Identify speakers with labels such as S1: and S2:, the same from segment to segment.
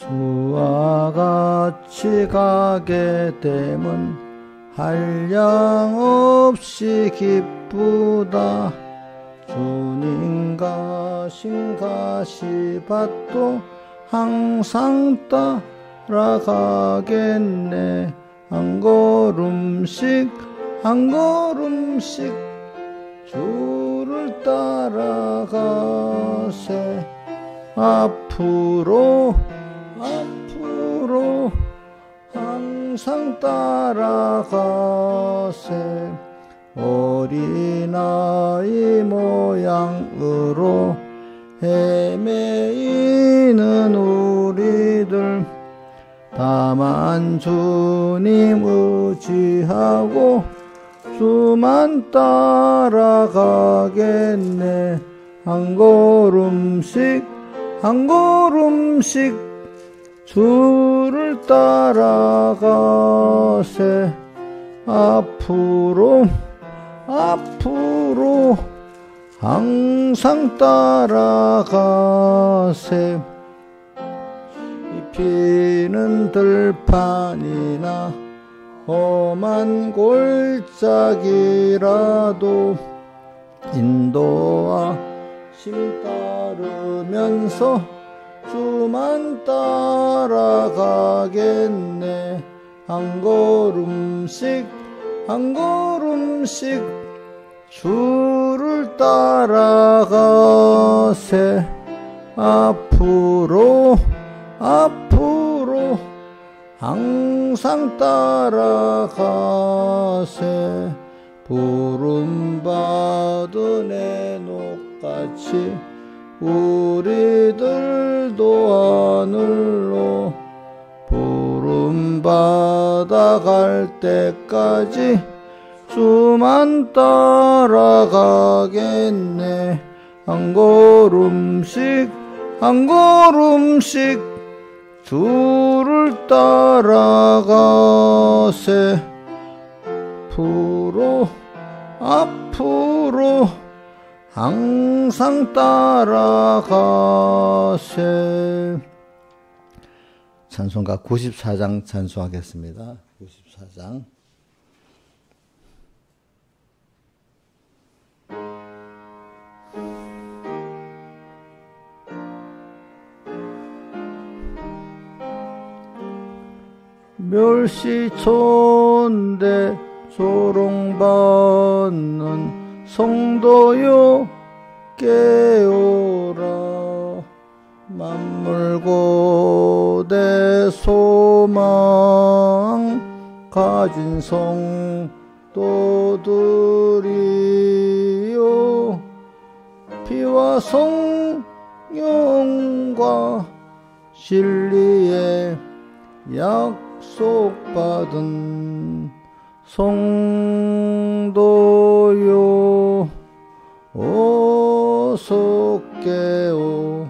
S1: 주와 같이 가게 되면 한량없이 기쁘다. 주님 가신 가시밭도 항상 따라가겠네. 한 걸음씩 한 걸음씩 주를 따라가세. 앞으로 앞으로 항상 따라가세. 어린아이 모양으로 헤매이는 우리들, 다만 주님 의지하고 주만 따라가겠네. 한 걸음씩 한 걸음씩 주를 따라가세. 앞으로 앞으로 항상 따라가세. 피는 들판이나 험한 골짜기라도 인도와 심 따르면서 주만 따라가겠네. 한 걸음씩 한 걸음씩 주를 따라가세. 앞으로 앞으로 항상 따라가세. 부름받은 에녹같이 우리들도 하늘로 부름받아 갈 때까지 주만 따라가겠네. 한 걸음씩 한 걸음씩 주를 따라가세. 앞으로 앞으로 항상 따라가세. 찬송가 94장 찬송하겠습니다. 94장. 멸시촌대 조롱받는 성도여 깨어라. 만물고대 소망 가진 성도들이여, 피와 성령과 진리에 약속받은 성도요, 어서 깨어.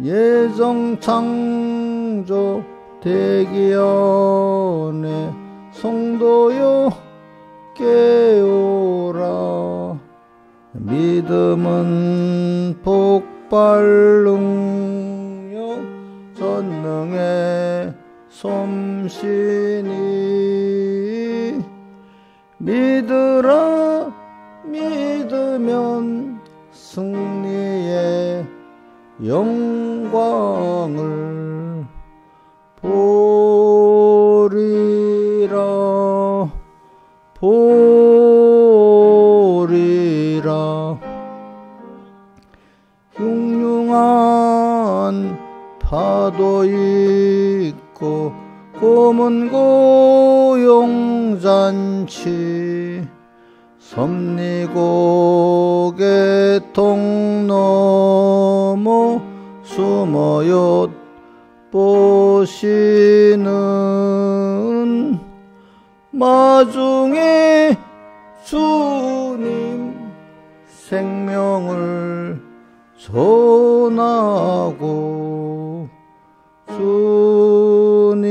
S1: 예정 창조 되기 전에 성도요 깨어라. 믿음은 폭발 능력 전능의 솜씨니, 믿으라 믿으면 승리의 영광을 보리라 보리라. 흉흉한 파도 있고 검은 고용잔치, 섭리고개 통 넘어 숨어요 보시는 마중에 주님 생명을 전하고 주님께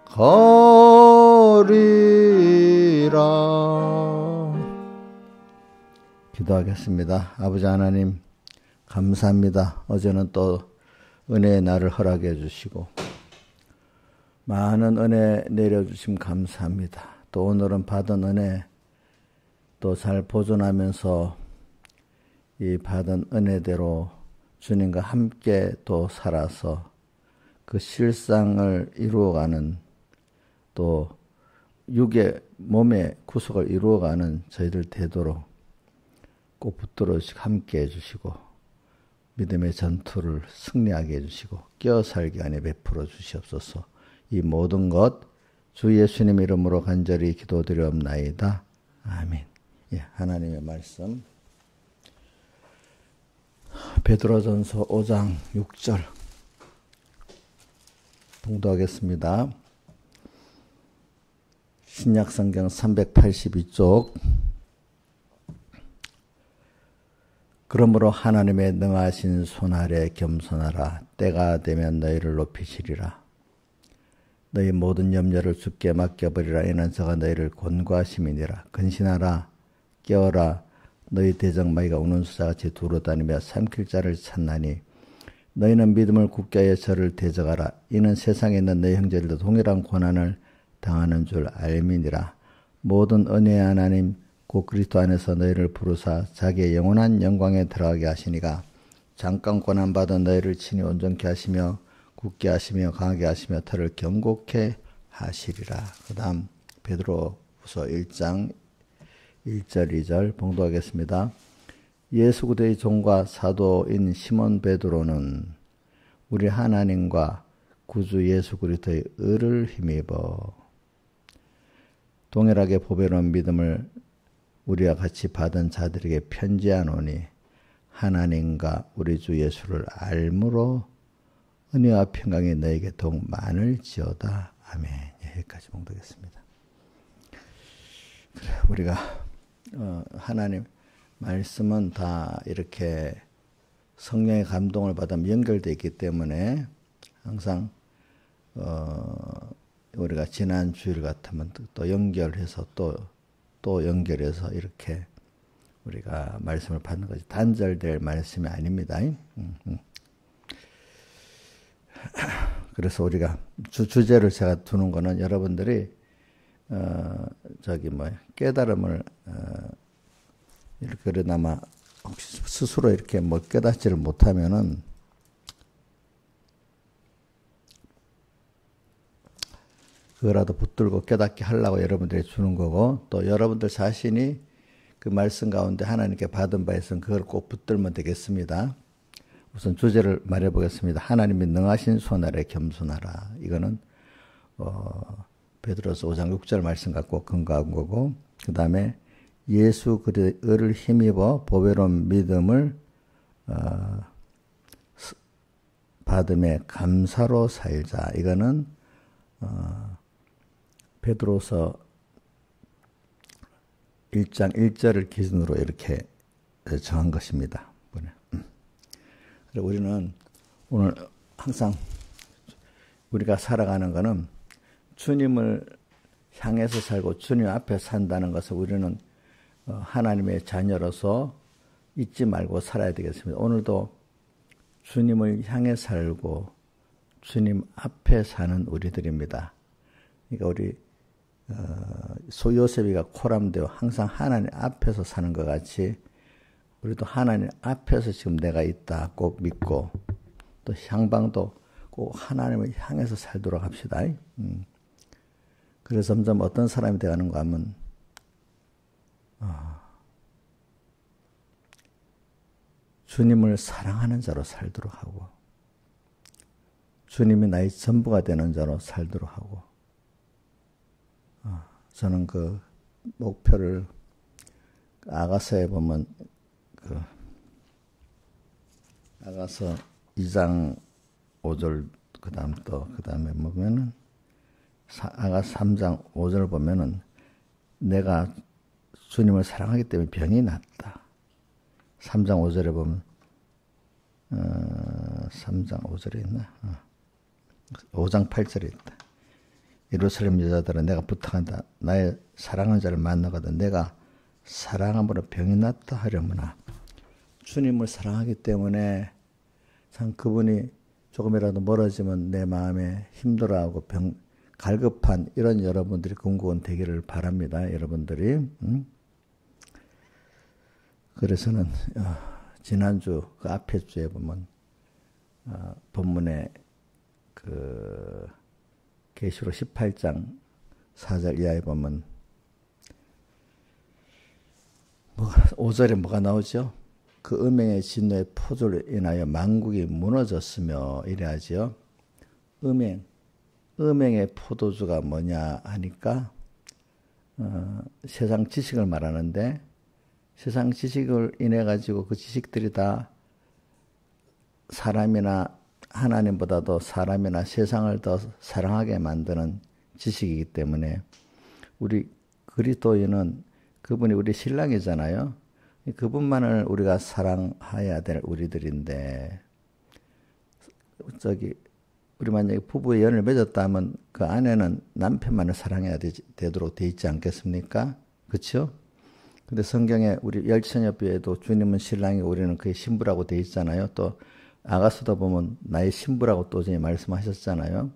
S1: 가리라. 기도하겠습니다. 아버지 하나님, 감사합니다. 어제는 또 은혜의 날을 허락해 주시고 많은 은혜 내려주심 감사합니다. 또 오늘은 받은 은혜 또 잘 보존하면서 이 받은 은혜대로 주님과 함께 또 살아서 그 실상을 이루어가는 또 육의 몸의 구속을 이루어가는 저희들 되도록 꼭 붙들어 함께 해주시고 믿음의 전투를 승리하게 해주시고 깨어 살게 안에 베풀어 주시옵소서. 이 모든 것 주 예수님 이름으로 간절히 기도드리옵나이다. 아멘. 예, 하나님의 말씀 베드로전서 5장 6절 봉독하겠습니다. 신약성경 382쪽. 그러므로 하나님의 능하신 손 아래 겸손하라. 때가 되면 너희를 높이시리라. 너희 모든 염려를 주께 맡겨버리라. 이는 저가 너희를 권고하심이니라. 근신하라. 깨어라. 너희 대적마귀가 우는 수사같이 두루다니며 삼킬 자를 찾나니 너희는 믿음을 굳게 하여 저를 대적하라. 이는 세상에 있는 너희 형제들도 동일한 고난을 당하는 줄 알미니라. 모든 은혜의 하나님 곧 그리스도 안에서 너희를 부르사 자기의 영원한 영광에 들어가게 하시니가 잠깐 고난받은 너희를 친히 온전케 하시며 굳게 하시며 강하게 하시며 터를 견고케 하시리라. 그 다음 베드로후서 1장 1절 2절 봉독하겠습니다. 예수 그리스도의 종과 사도인 시몬 베드로는 우리 하나님과 구주 예수 그리스도의 의를 힘입어 동일하게 보배로운 믿음을 우리와 같이 받은 자들에게 편지하노니 하나님과 우리 주 예수를 알므로 은혜와 평강이 너에게 더욱 많을지어다. 아멘. 여기까지 봉독했습니다. 그래, 우리가 하나님 말씀은 다 이렇게 성령의 감동을 받으면 연결되어 있기 때문에 항상 우리가 지난 주일 같으면 또 연결해서 또 연결해서 이렇게 우리가 말씀을 받는 것이 단절될 말씀이 아닙니다. 그래서 우리가 주제를 제가 두는 거는 여러분들이 깨달음을 이렇게 그러나마 혹시 스스로 이렇게 깨닫지를 못하면은 그거라도 붙들고 깨닫게 하려고 여러분들이 주는 거고 또 여러분들 자신이 그 말씀 가운데 하나님께 받은 바 있으면 그걸 꼭 붙들면 되겠습니다. 우선 주제를 말해 보겠습니다. 하나님이 능하신 손 아래 겸손하라. 이거는 베드로서 5장 6절 말씀 갖고 근거한 거고 그 다음에 예수 그리스도의 의를 힘입어 보배로운 믿음을 받음에 감사로 살자. 이거는 베드로서 1장 1절을 기준으로 이렇게 정한 것입니다. 그리고 우리는 오늘 항상 우리가 살아가는 것은 주님을 향해서 살고 주님 앞에 산다는 것을 우리는 하나님의 자녀로서 잊지 말고 살아야 되겠습니다. 오늘도 주님을 향해 살고 주님 앞에 사는 우리들입니다. 그러니까 우리 요셉이가 코람되어 항상 하나님 앞에서 사는 것 같이 우리도 하나님 앞에서 지금 내가 있다 꼭 믿고 또 향방도 꼭 하나님을 향해서 살도록 합시다. 그래서 점점 어떤 사람이 되어가는가 하면 주님을 사랑하는 자로 살도록 하고 주님이 나의 전부가 되는 자로 살도록 하고 저는 그 목표를 아가서에 보면 아가서 2장 5절 그 다음에 보면은 아가서 3장 5절 보면은 내가 주님을 사랑하기 때문에 병이 났다. 3장 5절에 보면 3장 5절에 있나? 5장 8절에 있다. 예루살렘 여자들은 내가 부탁한다. 나의 사랑하는 자를 만나거든 내가 사랑함으로 병이 났다 하려무나 주님을 사랑하기 때문에 참 그분이 조금이라도 멀어지면 내 마음에 힘들어하고 갈급한 이런 여러분들이 궁극은 되기를 바랍니다. 여러분들이. 그래서는 지난주 그 앞에 주에 보면 본문에 그 계시록 18장 4절 이하에 보면 5절에 뭐가 나오죠? 그 음행의 진노의 포도를 인하여 만국이 무너졌으며 이래야지요. 음행의 포도주가 뭐냐 하니까 세상 지식을 말하는데 세상 지식을 인해 가지고 그 지식들이 다 사람이나 하나님보다도 사람이나 세상을 더 사랑하게 만드는 지식이기 때문에 우리 그리스도인은 그분이 우리 신랑이잖아요. 그분만을 우리가 사랑해야 될 우리들인데 우리 만약에 부부의 연을 맺었다면 그 아내는 남편만을 사랑해야 되도록 돼 있지 않겠습니까? 그렇죠? 근데 성경에 우리 열처녀비에도 주님은 신랑이 우리는 그의 신부라고 돼 있잖아요. 또 아가서도 보면 나의 신부라고 또 말씀하셨잖아요.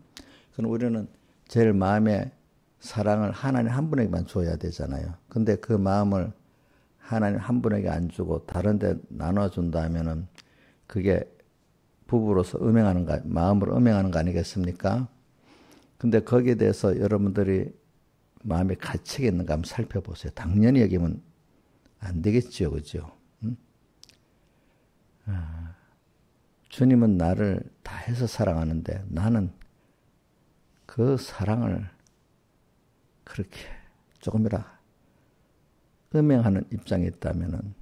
S1: 그럼 우리는 제일 마음에 사랑을 하나님 한 분에게만 줘야 되잖아요. 근데 그 마음을 하나님 한 분에게 안 주고 다른 데 나눠준다면은 그게 부부로서 마음으로 음행하는 거 아니겠습니까? 근데 거기에 대해서 여러분들이 마음에 가책이 있는가 한번 살펴보세요. 당연히 여기면 안 되겠죠. 그죠? 주님은 나를 다해서 사랑하는데 나는 그 사랑을 그렇게 조금이라 음행하는 입장에 있다면은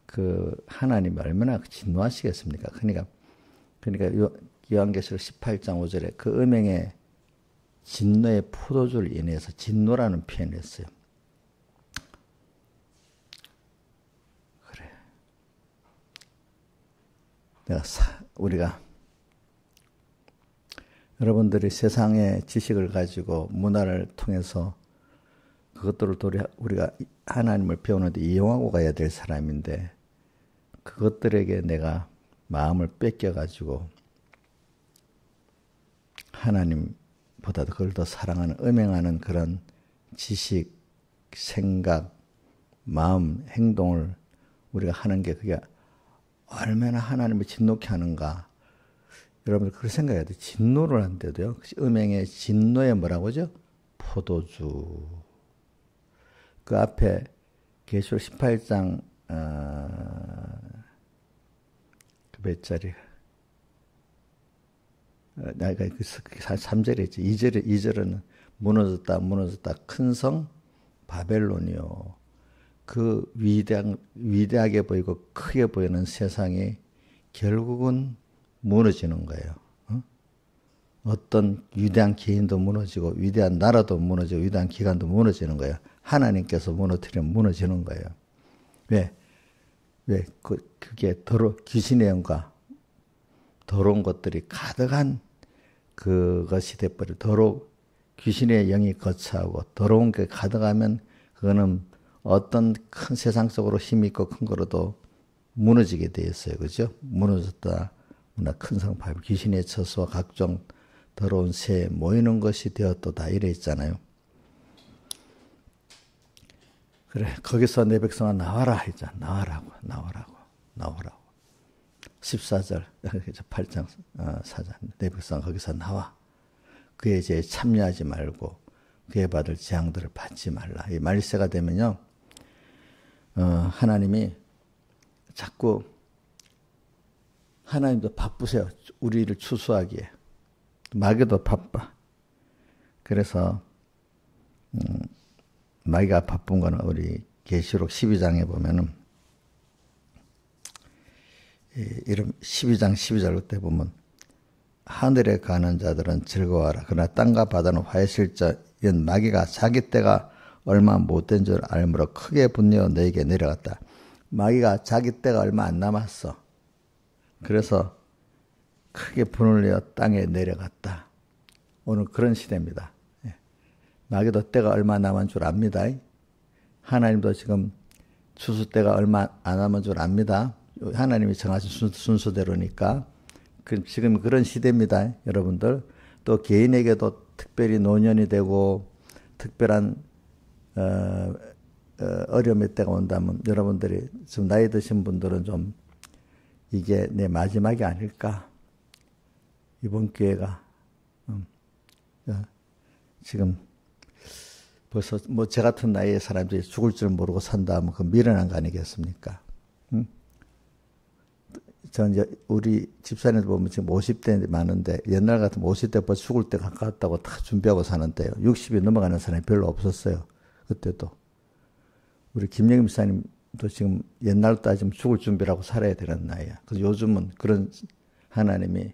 S1: 그 하나님이 얼마나 진노하시겠습니까? 그러니까 요한계시록 18장 5절에 그 음행의 진노의 포도주를 인해서 진노라는 표현을 했어요. 그래. 우리가 여러분들이 세상의 지식을 가지고 문화를 통해서 그것들을 우리가 하나님을 배우는데 이용하고 가야 될 사람인데 그것들에게 내가 마음을 뺏겨가지고 하나님보다도 그걸 더 사랑하는 음행하는 그런 지식, 생각, 마음, 행동을 우리가 하는 게 그게 얼마나 하나님을 진노케 하는가. 여러분들 그렇게 생각해야 돼. 진노를 한데도요. 음행의 진노에 뭐라고 하죠? 포도주. 그 앞에 계시록 18장 그 몇 자리? 내가 그 3절에 있지. 2절은 무너졌다. 큰 성 바벨론이요. 그 위대하게 보이고 크게 보이는 세상이 결국은 무너지는 거예요. 어떤 위대한 개인도 무너지고 위대한 나라도 무너지고 위대한 기관도 무너지는 거예요. 하나님께서 무너뜨리면 무너지는 거예요. 왜? 그게 귀신의 영과 더러운 것들이 가득한 그것이 돼버려. 귀신의 영이 거처하고 더러운 게 가득하면 그거는 어떤 큰 세상 속으로 힘이 있고 큰 거로도 무너지게 돼 있어요. 그죠? 무너졌다. 큰 성파입 귀신의 처소와 각종 더러운 새 모이는 것이 되었도다 이래 있잖아요. 그래 거기서 내 백성아 나와라 하자. 나오라고 14절 8장 4절 내 백성아 거기서 나와 그의 죄에 참여하지 말고 그에 받을 재앙들을 받지 말라. 이 말세가 되면요 하나님이 자꾸 하나님도 바쁘세요. 우리를 추수하기에. 마귀도 바빠. 그래서 마귀가 바쁜 거는 우리 계시록 12장에 보면은 이런 12장 12절 때 보면 하늘에 가는 자들은 즐거워하라. 그러나 땅과 바다는 화해실 자 이런 마귀가 자기 때가 얼마 못된 줄 알므로 크게 분내어 너에게 내려갔다. 마귀가 자기 때가 얼마 안 남았어. 그래서 크게 분을 내어 땅에 내려갔다. 오늘 그런 시대입니다. 마귀도 때가 얼마 남은 줄 압니다. 하나님도 지금 추수 때가 얼마 안 남은 줄 압니다. 하나님이 정하신 순서대로니까. 지금 그런 시대입니다, 여러분들. 또 개인에게도 특별히 노년이 되고 특별한 어려움의 때가 온다면 여러분들이 지금 나이 드신 분들은 좀 이게 내 마지막이 아닐까. 이번 기회가 지금 벌써 뭐 제 같은 나이의 사람들이 죽을 줄 모르고 산다 하면 그 미련한 거 아니겠습니까? 전 이제 우리 집사님들 보면 지금 50대 많은데 옛날 같으면 50대 벌써 죽을 때 가까웠다고 다 준비하고 사는데요. 60이 넘어가는 사람이 별로 없었어요. 그때도. 우리 김영임 집사님도 지금 옛날로 따지면 죽을 준비라고 살아야 되는 나이야. 그래서 요즘은 그런 하나님이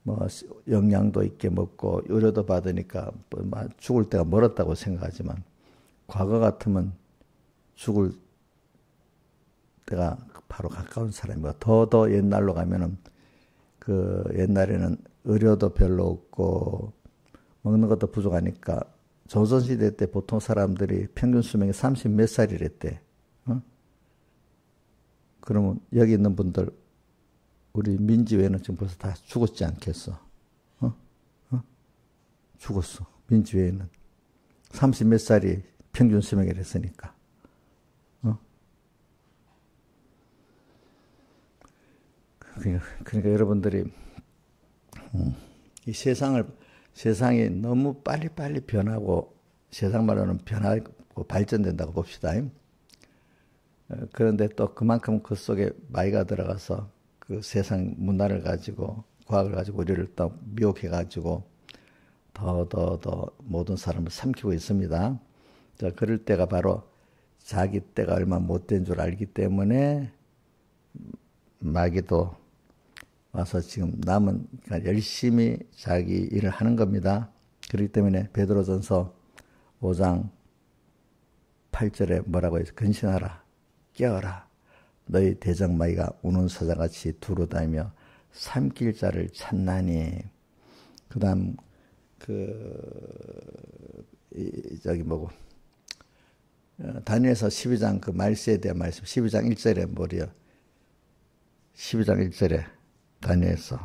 S1: 뭐 영양도 있게 먹고 의료도 받으니까 뭐 죽을 때가 멀었다고 생각하지만 과거 같으면 죽을 때가 바로 가까운 사람이고 더 옛날로 가면은 그 옛날에는 의료도 별로 없고 먹는 것도 부족하니까 조선시대 때 보통 사람들이 평균 수명이 30 몇 살이랬대. 그러면 여기 있는 분들 우리 민지 외에는 지금 벌써 다 죽었지 않겠어? 죽었어. 민지 외에는 30 몇 살이 평균 수명이랬으니까. 그러니까 여러분들이 이 세상이 너무 빨리빨리 변하고 세상 말로는 변하고 발전된다고 봅시다. 그런데 또 그만큼 그 속에 마이가 들어가서 그 세상 문화를 가지고 과학을 가지고 우리를 또 미혹해 가지고 더 모든 사람을 삼키고 있습니다. 자, 그럴 때가 바로 자기 때가 얼마 못된 줄 알기 때문에 마귀도 와서 지금 남은 열심히 자기 일을 하는 겁니다. 그렇기 때문에 베드로전서 5장 8절에 뭐라고 해서 근신하라, 깨어라. 너희 대적마귀가 우는 사자같이 두루다니며 삼킬 자를 찾나니. 그다음 다니엘서 12장 그 말세에 대한 말씀 12장 1절에 뭐래요? 12장 1절에 다니엘서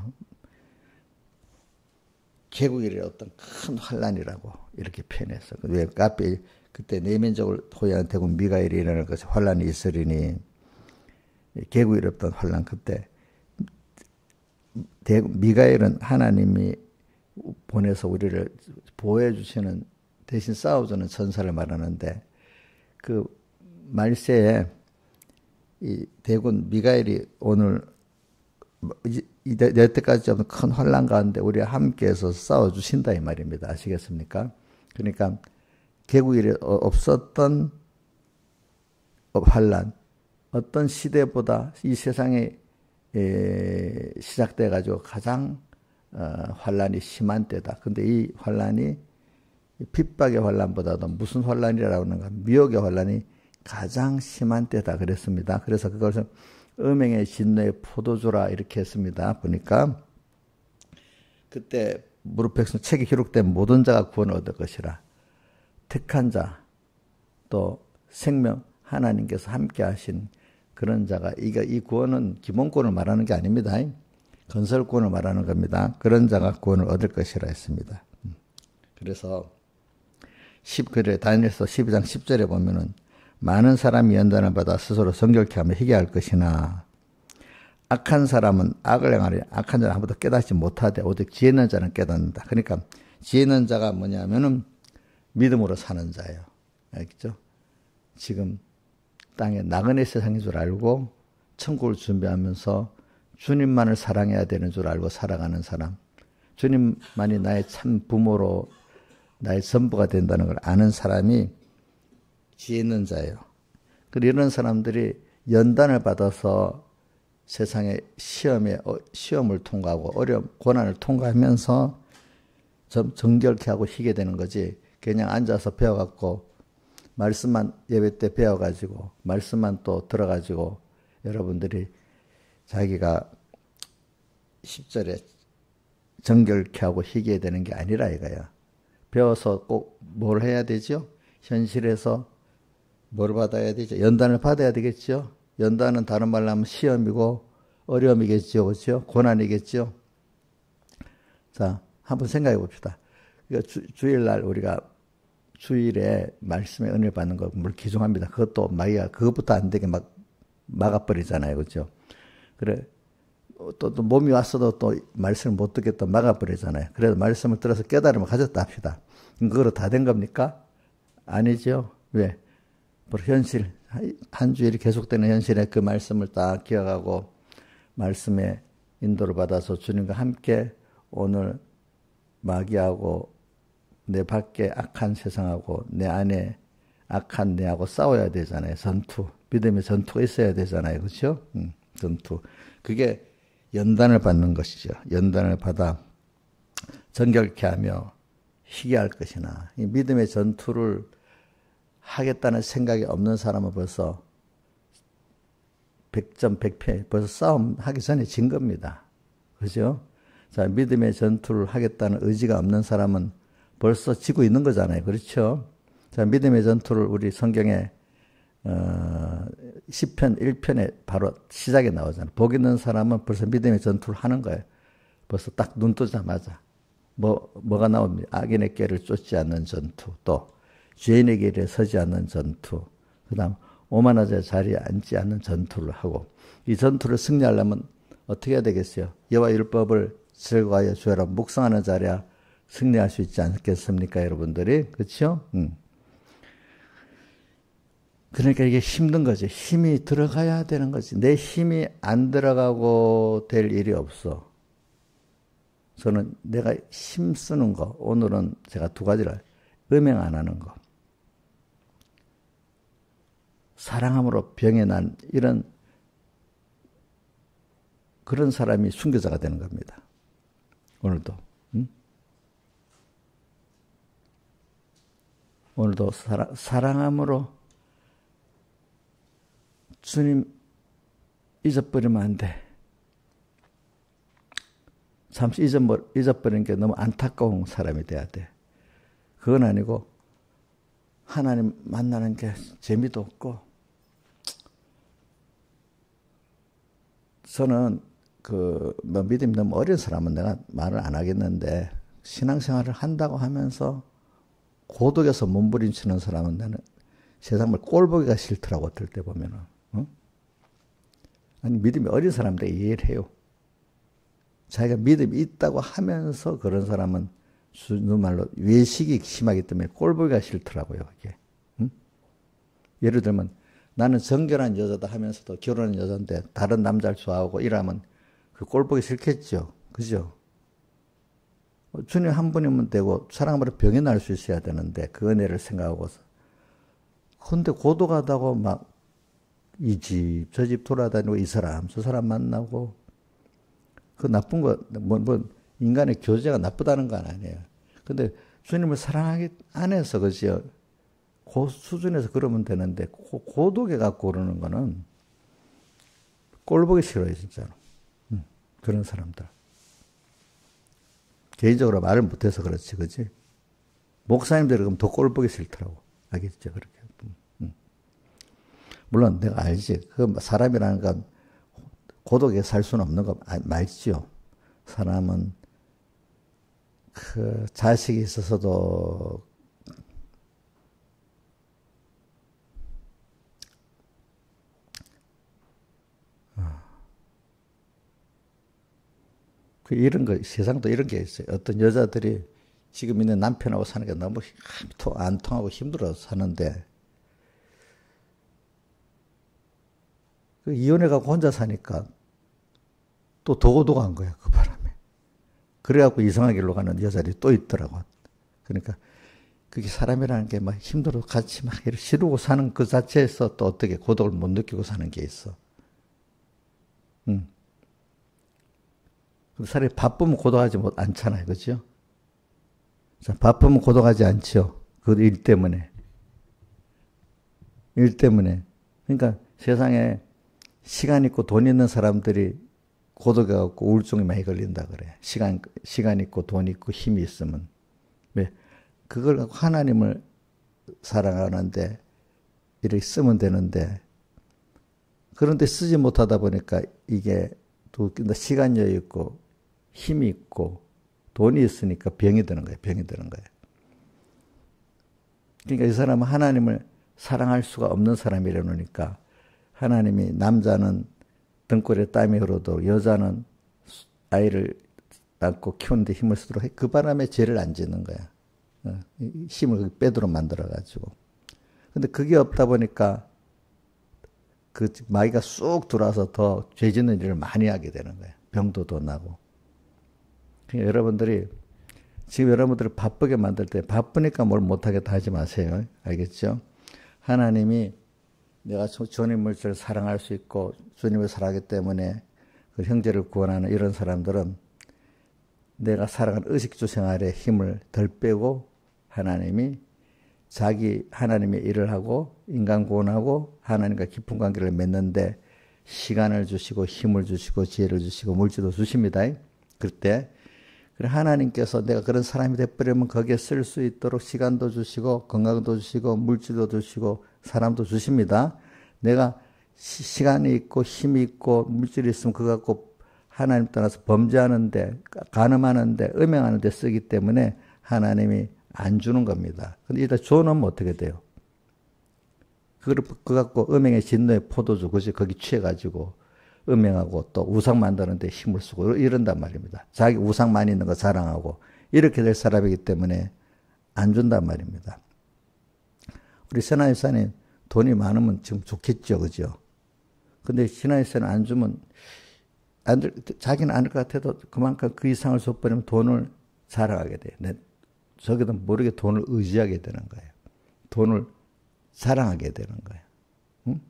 S1: 개국일의 어떤 큰 환란이라고 이렇게 표현했어. 왜 앞에 그때 내면적으로 호위한 대군 미가엘이 일어날 것이 환란이 있으리니 개국일의 어떤 환란. 그때 미가엘은 하나님이 보내서 우리를 보호해 주시는 대신 싸워주는 천사를 말하는데 그 말세에 이 대군 미가엘이 오늘 여태까지 없는 큰 환란 가운데 우리와 함께해서 싸워주신다 이 말입니다. 아시겠습니까? 그러니까 개국일에 없었던 환란, 어떤 시대보다 이 세상에 시작돼 가지고 가장 환란이 심한 때다. 근데 이 환란이 핍박의 환란보다도 무슨 환란이라고 하는가? 미혹의 환란이 가장 심한 때다 그랬습니다. 그래서 그것을 음행의 진노의 포도주라 이렇게 했습니다. 보니까 그때 무릎 백성 책에 기록된 모든 자가 구원을 얻을 것이라. 택한 자, 또 생명 하나님께서 함께 하신 그런 자가 이 구원은 기본권을 말하는 게 아닙니다. 건설권을 말하는 겁니다. 그런 자가 구원을 얻을 것이라 했습니다. 그래서 다니엘서 12장 10절에 보면은 많은 사람이 연단을 받아 스스로 정결케 하며 회개할 것이나 악한 사람은 악을 행하리. 악한 자는 아무도 깨닫지 못하되 오직 지혜 있는 자는 깨닫는다. 그러니까 지혜 있는 자가 뭐냐면은 믿음으로 사는 자예요. 알겠죠? 지금 땅에 나그네 세상인 줄 알고 천국을 준비하면서 주님만을 사랑해야 되는 줄 알고 살아가는 사람. 주님만이 나의 참 부모로 나의 전부가 된다는 걸 아는 사람이 지혜 있는 자예요. 그리고 이런 사람들이 연단을 받아서 세상의 시험을 통과하고 고난을 통과하면서 정결케 하고 희게 되는 거지. 그냥 앉아서 배워갖고 말씀만 예배 때 배워가지고 말씀만 또 들어가지고 여러분들이 자기가 10절에 정결케 하고 희게 되는 게 아니라 이거야. 배워서 꼭 뭘 해야 되죠? 현실에서 뭘 받아야 되죠? 연단을 받아야 되겠죠? 연단은 다른 말로 하면 시험이고 어려움이겠죠. 그렇죠? 고난이겠죠. 자, 한번 생각해 봅시다. 그러니까 주일날 우리가 주일에 말씀의 은혜를 받는 거 물론 기중합니다. 그것도 마귀가 그것부터 안 되게 막 막아버리잖아요. 그렇죠? 그래. 또 몸이 왔어도 또 말씀을 못 듣게 또 막아버리잖아요. 그래서 말씀을 들어서 깨달음을 가졌다 합시다. 그거로 다 된 겁니까? 아니죠. 왜? 현실, 한 주일이 계속되는 현실에 그 말씀을 딱 기억하고 말씀의 인도를 받아서 주님과 함께 오늘 마귀하고 내 밖에 악한 세상하고 내 안에 악한 내하고 싸워야 되잖아요. 전투. 믿음의 전투가 있어야 되잖아요. 그렇죠? 전투. 그게 연단을 받는 것이죠. 연단을 받아 정결케 하며 희게 할 것이나 이 믿음의 전투를 하겠다는 생각이 없는 사람은 벌써 100점 100패 벌써 싸움 하기 전에 진 겁니다. 그죠? 자, 믿음의 전투를 하겠다는 의지가 없는 사람은 벌써 지고 있는 거잖아요. 그렇죠? 자, 믿음의 전투를 우리 성경에 시편 1편에 바로 시작에 나오잖아요. 복 있는 사람은 벌써 믿음의 전투를 하는 거예요. 벌써 딱 눈 뜨자마자 뭐가 나옵니다. 악인의 길을 쫓지 않는 전투, 또 죄인의 길에 서지 않는 전투, 그다음 오만한 자의 자리에 앉지 않는 전투를 하고, 이 전투를 승리하려면 어떻게 해야 되겠어요? 여호와 율법을 즐거워하여 주야라 묵상하는 자리야 승리할 수 있지 않겠습니까, 여러분들이? 그렇죠? 그러니까 이게 힘든 거지. 힘이 들어가야 되는 거지. 내 힘이 안 들어가고 될 일이 없어. 저는 내가 힘 쓰는 거, 오늘은 제가 두 가지를 음행 안 하는 거. 사랑함으로 병에 난 이런 그런 사람이 순교자가 되는 겁니다. 오늘도. 오늘도 사랑함으로 주님 잊어버리면 안 돼. 잠시 잊어버리는 게 너무 안타까운 사람이 돼야 돼. 그건 아니고 하나님 만나는 게 재미도 없고, 저는 믿음이 너무 어린 사람은 내가 말을 안 하겠는데, 신앙생활을 한다고 하면서 고독에서 몸부림치는 사람은 나는 세상을 꼴보기가 싫더라고. 어떨 때 보면은. 아니, 믿음이 어린 사람들 이해를 해요. 자기가 믿음이 있다고 하면서 그런 사람은 말로 외식이 심하기 때문에 꼴보기가 싫더라고요. 이게. 예를 들면 나는 정결한 여자다 하면서도 결혼한 여자인데 다른 남자를 좋아하고 이러면 그 꼴보기 싫겠죠. 그죠? 주님 한 분이면 되고 사랑으로 병이 날 수 있어야 되는데 그 은혜를 생각하고서. 근데 고독하다고 막 이 집 저 집 돌아다니고 이 사람 저 사람 만나고, 그 나쁜 거 인간의 교제가 나쁘다는 건 아니에요. 근데 주님을 사랑하기 안에서 그죠? 그 수준에서 그러면 되는데 고독에 갖고 그러는 거는 꼴보기 싫어요, 진짜로. 그런 사람들. 개인적으로 말을 못해서 그렇지, 그지? 목사님들이 그럼 더 꼴보기 싫더라고. 알겠죠, 그렇게. 물론 내가 알지. 그 사람이라는 건 고독에 살 수는 없는 거 말지요. 사람은 그 자식이 있어서도 이런 거, 세상도 이런 게 있어요. 어떤 여자들이 지금 있는 남편하고 사는 게 너무 안 통하고 힘들어서 사는데, 이혼해가고 혼자 사니까 또 도고도고한 거야, 그 바람에. 그래갖고 이상한 길로 가는 여자들이 또 있더라고. 그러니까 그게 사람이라는 게 막 힘들어 같이 막 이렇게 시루고 사는 그 자체에서 또 어떻게 고독을 못 느끼고 사는 게 있어. 사람이 바쁘면 고독하지 않잖아요. 그죠? 자, 바쁘면 고독하지 않죠. 그 일 때문에. 일 때문에. 그러니까 세상에 시간 있고 돈 있는 사람들이 고독해갖고 우울증이 많이 걸린다 그래. 시간 있고 돈 있고 힘이 있으면. 왜? 그걸 갖고 하나님을 사랑하는데 이렇게 쓰면 되는데, 그런데 쓰지 못하다 보니까 이게 또 시간 여유 있고 힘이 있고 돈이 있으니까 병이 드는 거예요. 병이 드는 거예요. 그러니까 이 사람은 하나님을 사랑할 수가 없는 사람이라 놓으니까 하나님이 남자는 등골에 땀이 흐르도록 여자는 아이를 낳고 키우는데 힘을 쓰도록 해. 그 바람에 죄를 안 짓는 거야. 힘을 빼도록 만들어가지고. 근데 그게 없다 보니까 그 마귀가 쑥 들어와서 더 죄 짓는 일을 많이 하게 되는 거예요. 병도 더 나고. 그러니까 여러분들이 지금 여러분들을 바쁘게 만들 때 바쁘니까 뭘 못하겠다 하지 마세요. 알겠죠? 하나님이 내가 주님을 사랑할 수 있고 주님을 사랑하기 때문에 그 형제를 구원하는 이런 사람들은 내가 살아가는 의식주 생활에 힘을 덜 빼고 하나님이 자기 하나님의 일을 하고 인간 구원하고 하나님과 깊은 관계를 맺는데 시간을 주시고 힘을 주시고 지혜를 주시고 물질도 주십니다. 그때 하나님께서 내가 그런 사람이 되어버리면 거기에 쓸 수 있도록 시간도 주시고 건강도 주시고 물질도 주시고 사람도 주십니다. 내가 시간이 있고 힘이 있고 물질이 있으면 그거 갖고 하나님 떠나서 범죄하는데 간음하는데 음행하는데 쓰기 때문에 하나님이 안 주는 겁니다. 근데 일단 줘놓으면 어떻게 돼요? 그거 갖고 음행의 진노의 포도주 그것이 거기 취해가지고 음행하고 또 우상 만드는데 힘을 쓰고 이런단 말입니다. 자기 우상 많이 있는 거 자랑하고 이렇게 될 사람이기 때문에 안 준단 말입니다. 우리 신하이사님 돈이 많으면 지금 좋겠죠, 그죠? 근데 신하이사는 안 주면 자기는 안 할 것 같아도 그만큼 그 이상을 줘버리면 돈을 자랑하게 돼요. 저기도 모르게 돈을 의지하게 되는 거예요. 돈을 자랑하게 되는 거예요. 응?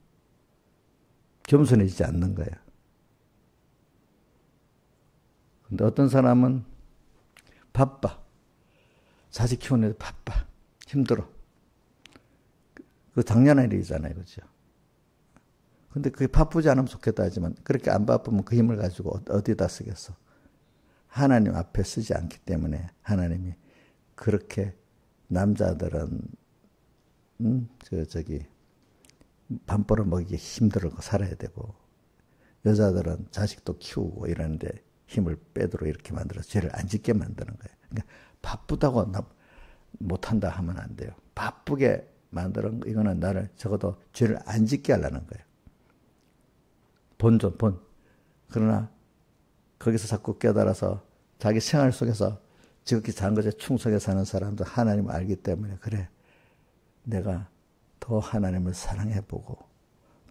S1: 겸손해지지 않는 거예요. 근데 어떤 사람은 바빠. 자식 키우는데 바빠. 힘들어. 그 당연한 일이잖아요. 그죠? 근데 그게 바쁘지 않으면 좋겠다 하지만 그렇게 안 바쁘면 그 힘을 가지고 어디다 쓰겠어? 하나님 앞에 쓰지 않기 때문에 하나님이 그렇게 남자들은 밥벌어 먹이기 힘들고 살아야 되고 여자들은 자식도 키우고 이러는데 힘을 빼도록 이렇게 만들어서 죄를 안 짓게 만드는 거예요. 그러니까 바쁘다고 못한다 하면 안 돼요. 바쁘게 만드는 거 이거는 나를 적어도 죄를 안 짓게 하려는 거예요. 본. 그러나 거기서 자꾸 깨달아서 자기 생활 속에서 지극히 작은 것에 충성해 사는 사람도 하나님을 알기 때문에 그래 내가 더 하나님을 사랑해보고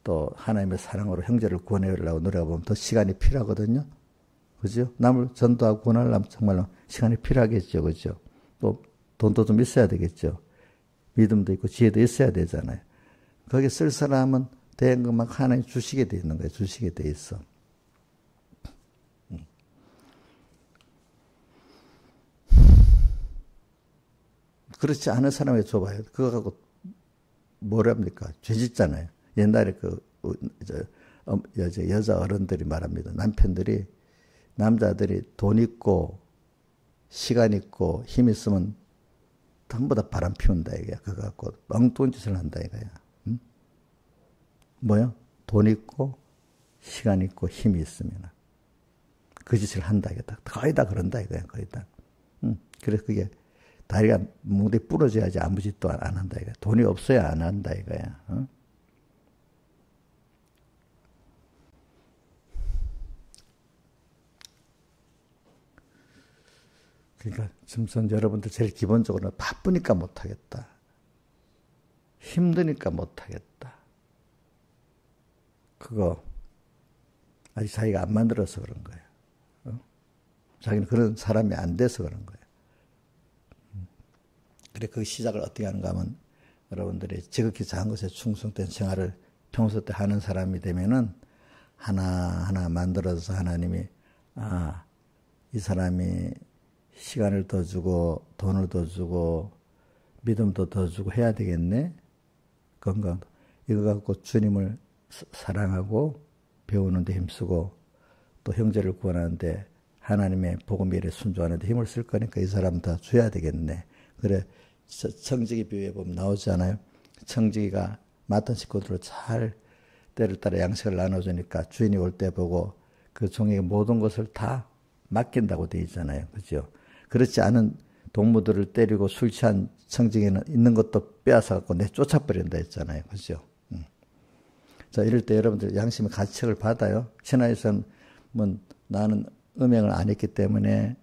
S1: 또 하나님의 사랑으로 형제를 구원해보려고 노력해보면 더 시간이 필요하거든요. 그죠? 남을 전도하고 구원하려면 정말로 시간이 필요하겠죠. 그죠? 또 돈도 좀 있어야 되겠죠. 믿음도 있고 지혜도 있어야 되잖아요. 거기 쓸 사람은 대한 것만 하나님 주시게 돼 있는 거예요. 주시게 돼 있어. 그렇지 않은 사람에게 줘봐요. 그거 갖고 뭐랍니까? 죄 짓잖아요. 옛날에 여자 어른들이 말합니다. 남자들이 돈 있고 시간 있고 힘 있으면 전부 다 바람 피운다 이거야. 그거 갖고 엉뚱한 짓을 한다 이거야. 응? 뭐야? 돈 있고 시간 있고 힘이 있으면 그 짓을 한다 이거다. 거의 다 그런다 이거야. 거의 다. 응? 그래서 그게 다리가 뭉대 부러져야지 아무 짓도 안 한다 이거야. 돈이 없어야 안 한다 이거야. 응? 그러니까 지금 여러분들 제일 기본적으로 바쁘니까 못하겠다. 힘드니까 못하겠다. 그거 아직 자기가 안 만들어서 그런 거예요. 어? 자기는 그런 사람이 안 돼서 그런 거예요. 그래 그 시작을 어떻게 하는가 하면 여러분들이 지극히 작은 것에 충성된 생활을 평소 때 하는 사람이 되면은 하나하나 만들어서 하나님이 이 사람이 시간을 더 주고 돈을 더 주고 믿음도 더 주고 해야 되겠네. 건강도. 이거 갖고 주님을 사랑하고 배우는 데 힘쓰고 또 형제를 구원하는데 하나님의 복음 일에 순종하는 데 힘을 쓸 거니까 이 사람 다 줘야 되겠네. 그래 청지기 비유에 보면 나오지 않아요? 청지기가 맡은 식구들을 잘 때를 따라 양식을 나눠주니까 주인이 올 때 보고 그 종에게 모든 것을 다 맡긴다고 되어 있잖아요. 그죠? 그렇지 않은 동무들을 때리고 술 취한 청지기는 있는 것도 빼앗아 갖고 내쫓아버린다 했잖아요. 그죠? 자, 이럴 때 여러분들 양심의 가책을 받아요. 신화에서는 뭐 나는 음행을 안 했기 때문에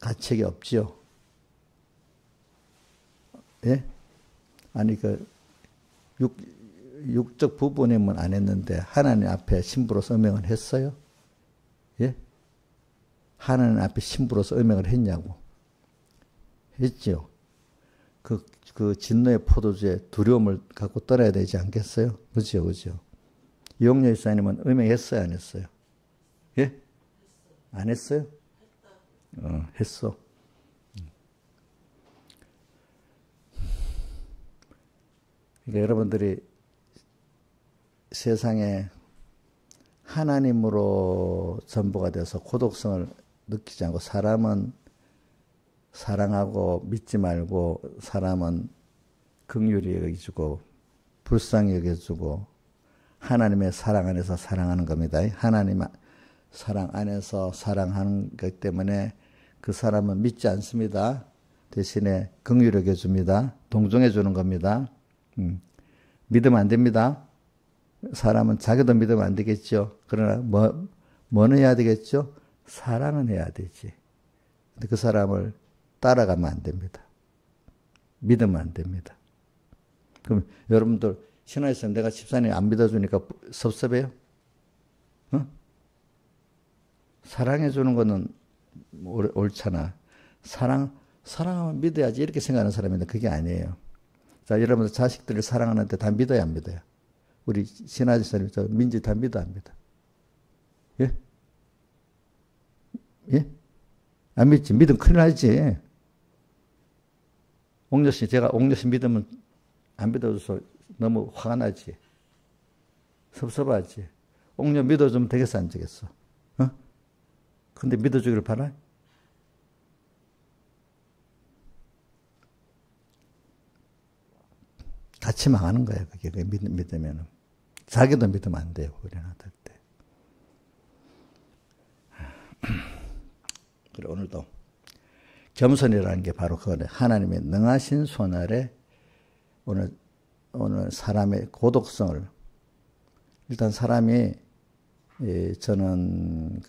S1: 가책이 없지요. 예? 아니, 육적 부분이면 안 했는데, 하나님 앞에 신부로서 음행을 했어요? 예? 하나님 앞에 신부로서 음행을 했냐고. 했지요. 그 진노의 포도주에 두려움을 갖고 떠나야 되지 않겠어요? 그죠, 그죠. 이용녀 일사님은 음행했어요, 안 했어요? 예? 안 했어요? 했어. 그러니까 여러분들이 세상에 하나님으로 전부가 돼서 고독성을 느끼지 않고 사람은 사랑하고 믿지 말고 사람은 긍휼히 여겨주고 불쌍히 여겨주고 하나님의 사랑 안에서 사랑하는 겁니다. 하나님 사랑 안에서 사랑하는 것 때문에 그 사람은 믿지 않습니다. 대신에 긍휼히 여겨줍니다. 동정해 주는 겁니다. 믿으면 안 됩니다. 사람은 자기도 믿으면 안 되겠죠. 그러나 뭐는 해야 되겠죠? 사랑은 해야 되지. 근데 그 사람을 따라가면 안 됩니다. 믿으면 안 됩니다. 그럼 여러분들 신화에서 내가 집사님 안 믿어주니까 섭섭해요? 어? 사랑해 주는 거는 옳잖아. 사랑하면 믿어야지 이렇게 생각하는 사람인데 그게 아니에요. 자, 여러분들 자식들을 사랑하는데 다 믿어야 안 믿어요? 우리 신하 집사님, 민지 다 믿어 안 믿어? 예? 예? 안 믿지? 믿으면 큰일 나지. 옥녀씨, 제가 옥녀씨 믿으면 안 믿어줘서 너무 화가 나지. 섭섭하지. 옥녀 믿어주면 되겠어, 안 되겠어? 어? 근데 믿어주기를 바라? 같이 망하는 거예요, 그게. 믿으면은. 자기도 믿으면 안 돼요, 우리는 할 때. 그래, 오늘도 겸손이라는 게 바로 그거네. 하나님의 능하신 손 아래 오늘 사람의 고독성을, 일단 사람이, 저는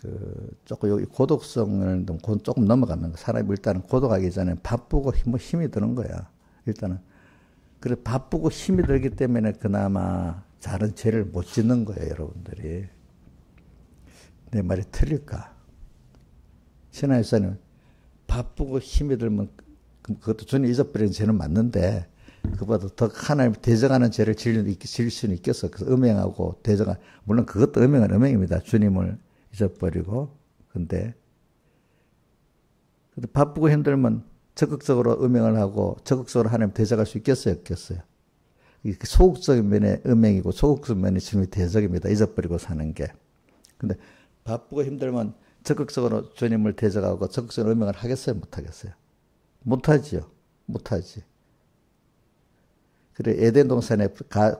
S1: 조금 여기 고독성을 조금 넘어가면 사람이 일단은 고독하기 전에 바쁘고 힘이 드는 거야. 일단은. 그래, 바쁘고 힘이 들기 때문에 그나마 잘은 죄를 못 짓는 거예요, 여러분들이. 내 말이 틀릴까? 신하에서는 바쁘고 힘이 들면 그것도 주님 잊어버리는 죄는 맞는데 그보다 더 하나님 대적하는 죄를 질 수는 있겠어. 그래서 음행하고 대적한, 물론 그것도 음행은 음행입니다. 주님을 잊어버리고. 근데 바쁘고 힘들면 적극적으로 음행을 하고 적극적으로 하나님 대적할 수 있겠어요? 없겠어요? 소극적인 면의 음행이고 소극적인 면의 주님의 대적입니다. 잊어버리고 사는 게. 근데 바쁘고 힘들면 적극적으로 주님을 대적하고 적극적으로 음행을 하겠어요? 못하겠어요? 못하지요. 못하지. 그래, 에덴 동산에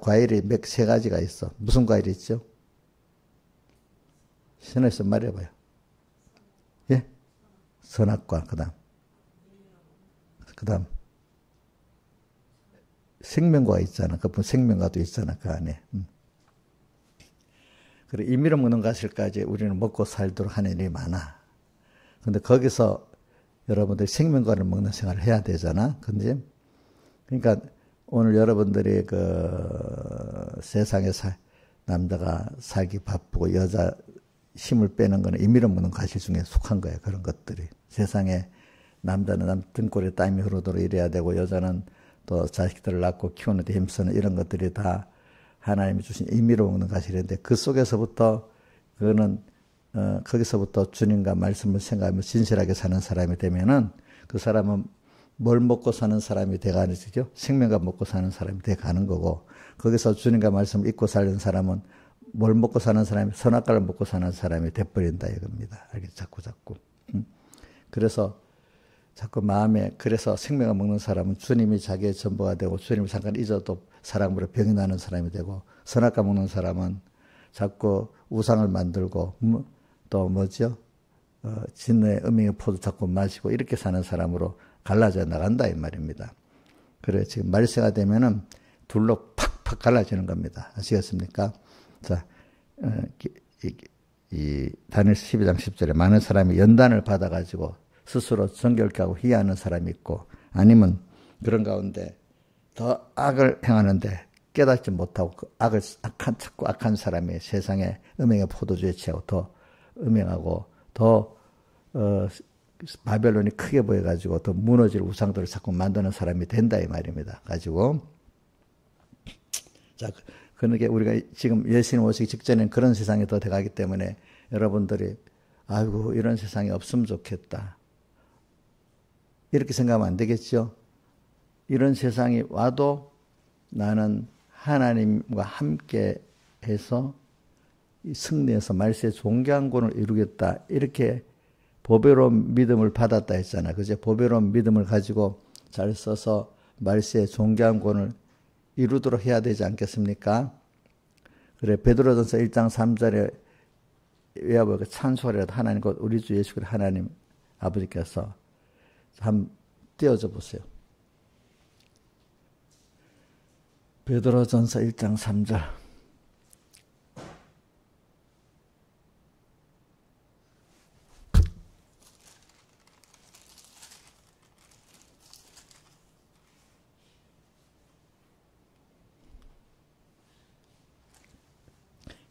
S1: 과일이 세 가지가 있어. 무슨 과일이 있죠? 신에서 말해봐요. 예? 선악과, 그 다음 생명과가 있잖아. 그 생명과도 있잖아, 그 안에. 그래, 임의로 먹는 것일까지 우리는 먹고 살도록 하는 일이 많아. 근데 거기서 여러분들이 생명과를 먹는 생활을 해야 되잖아. 근데 그러니까 오늘 여러분들이 세상에 남자가 살기 바쁘고 여자 힘을 빼는 거는 임의로 먹는 과실 중에 속한 거예요. 그런 것들이. 세상에 남자는 남 등골에 땀이 흐르도록 일해야 되고 여자는 또 자식들을 낳고 키우는데 힘쓰는 이런 것들이 다 하나님이 주신 임의로 먹는 과실인데 그 속에서부터 거기서부터 주님과 말씀을 생각하며 진실하게 사는 사람이 되면은 그 사람은 뭘 먹고 사는 사람이 돼가는 거죠. 생명과 먹고 사는 사람이 돼가는 거고 거기서 주님과 말씀을 잊고 사는 사람은 뭘 먹고 사는 사람이 선악과를 먹고 사는 사람이 돼버린다 이겁니다. 알겠죠? 자꾸. 그래서 자꾸 마음에, 그래서 생명을 먹는 사람은 주님이 자기의 전부가 되고 주님을 잠깐 잊어도 사랑으로 병이 나는 사람이 되고, 선악과 먹는 사람은 자꾸 우상을 만들고 또 뭐죠? 진노의 음행의 포도 자꾸 마시고 이렇게 사는 사람으로 갈라져 나간다 이 말입니다. 그래 지금 말세가 되면은 둘로 팍팍 갈라지는 겁니다. 아시겠습니까? 자, 이 다니엘 12장 10절에 많은 사람이 연단을 받아가지고 스스로 정결케 하고 희화하는 사람이 있고, 아니면 그런 가운데 더 악을 행하는데 깨닫지 못하고 그 자꾸 악한 사람이 세상에 음행의 포도주에 취하고 더 음행하고 더 바벨론이 크게 보여가지고 더 무너질 우상들을 자꾸 만드는 사람이 된다 이 말입니다. 가지고 자, 그러니까 우리가 지금 예수님 오시기 직전엔 그런 세상이 더 돼가기 때문에 여러분들이 아이고 이런 세상이 없으면 좋겠다 이렇게 생각하면 안 되겠죠. 이런 세상이 와도 나는 하나님과 함께 해서 승리해서 말세의 존귀한권을 이루겠다 이렇게 보배로운 믿음을 받았다 했잖아요. 그죠? 보배로운 믿음을 가지고 잘 써서 말세의 존귀한권을 이루도록 해야 되지 않겠습니까? 그래 베드로전서 1장 3절에 외아버지가 찬송하리라도 하나님 곧 우리 주 예수 그리스도 하나님 아버지께서 한번 띄워줘 보세요. 베드로전서 1장 3절.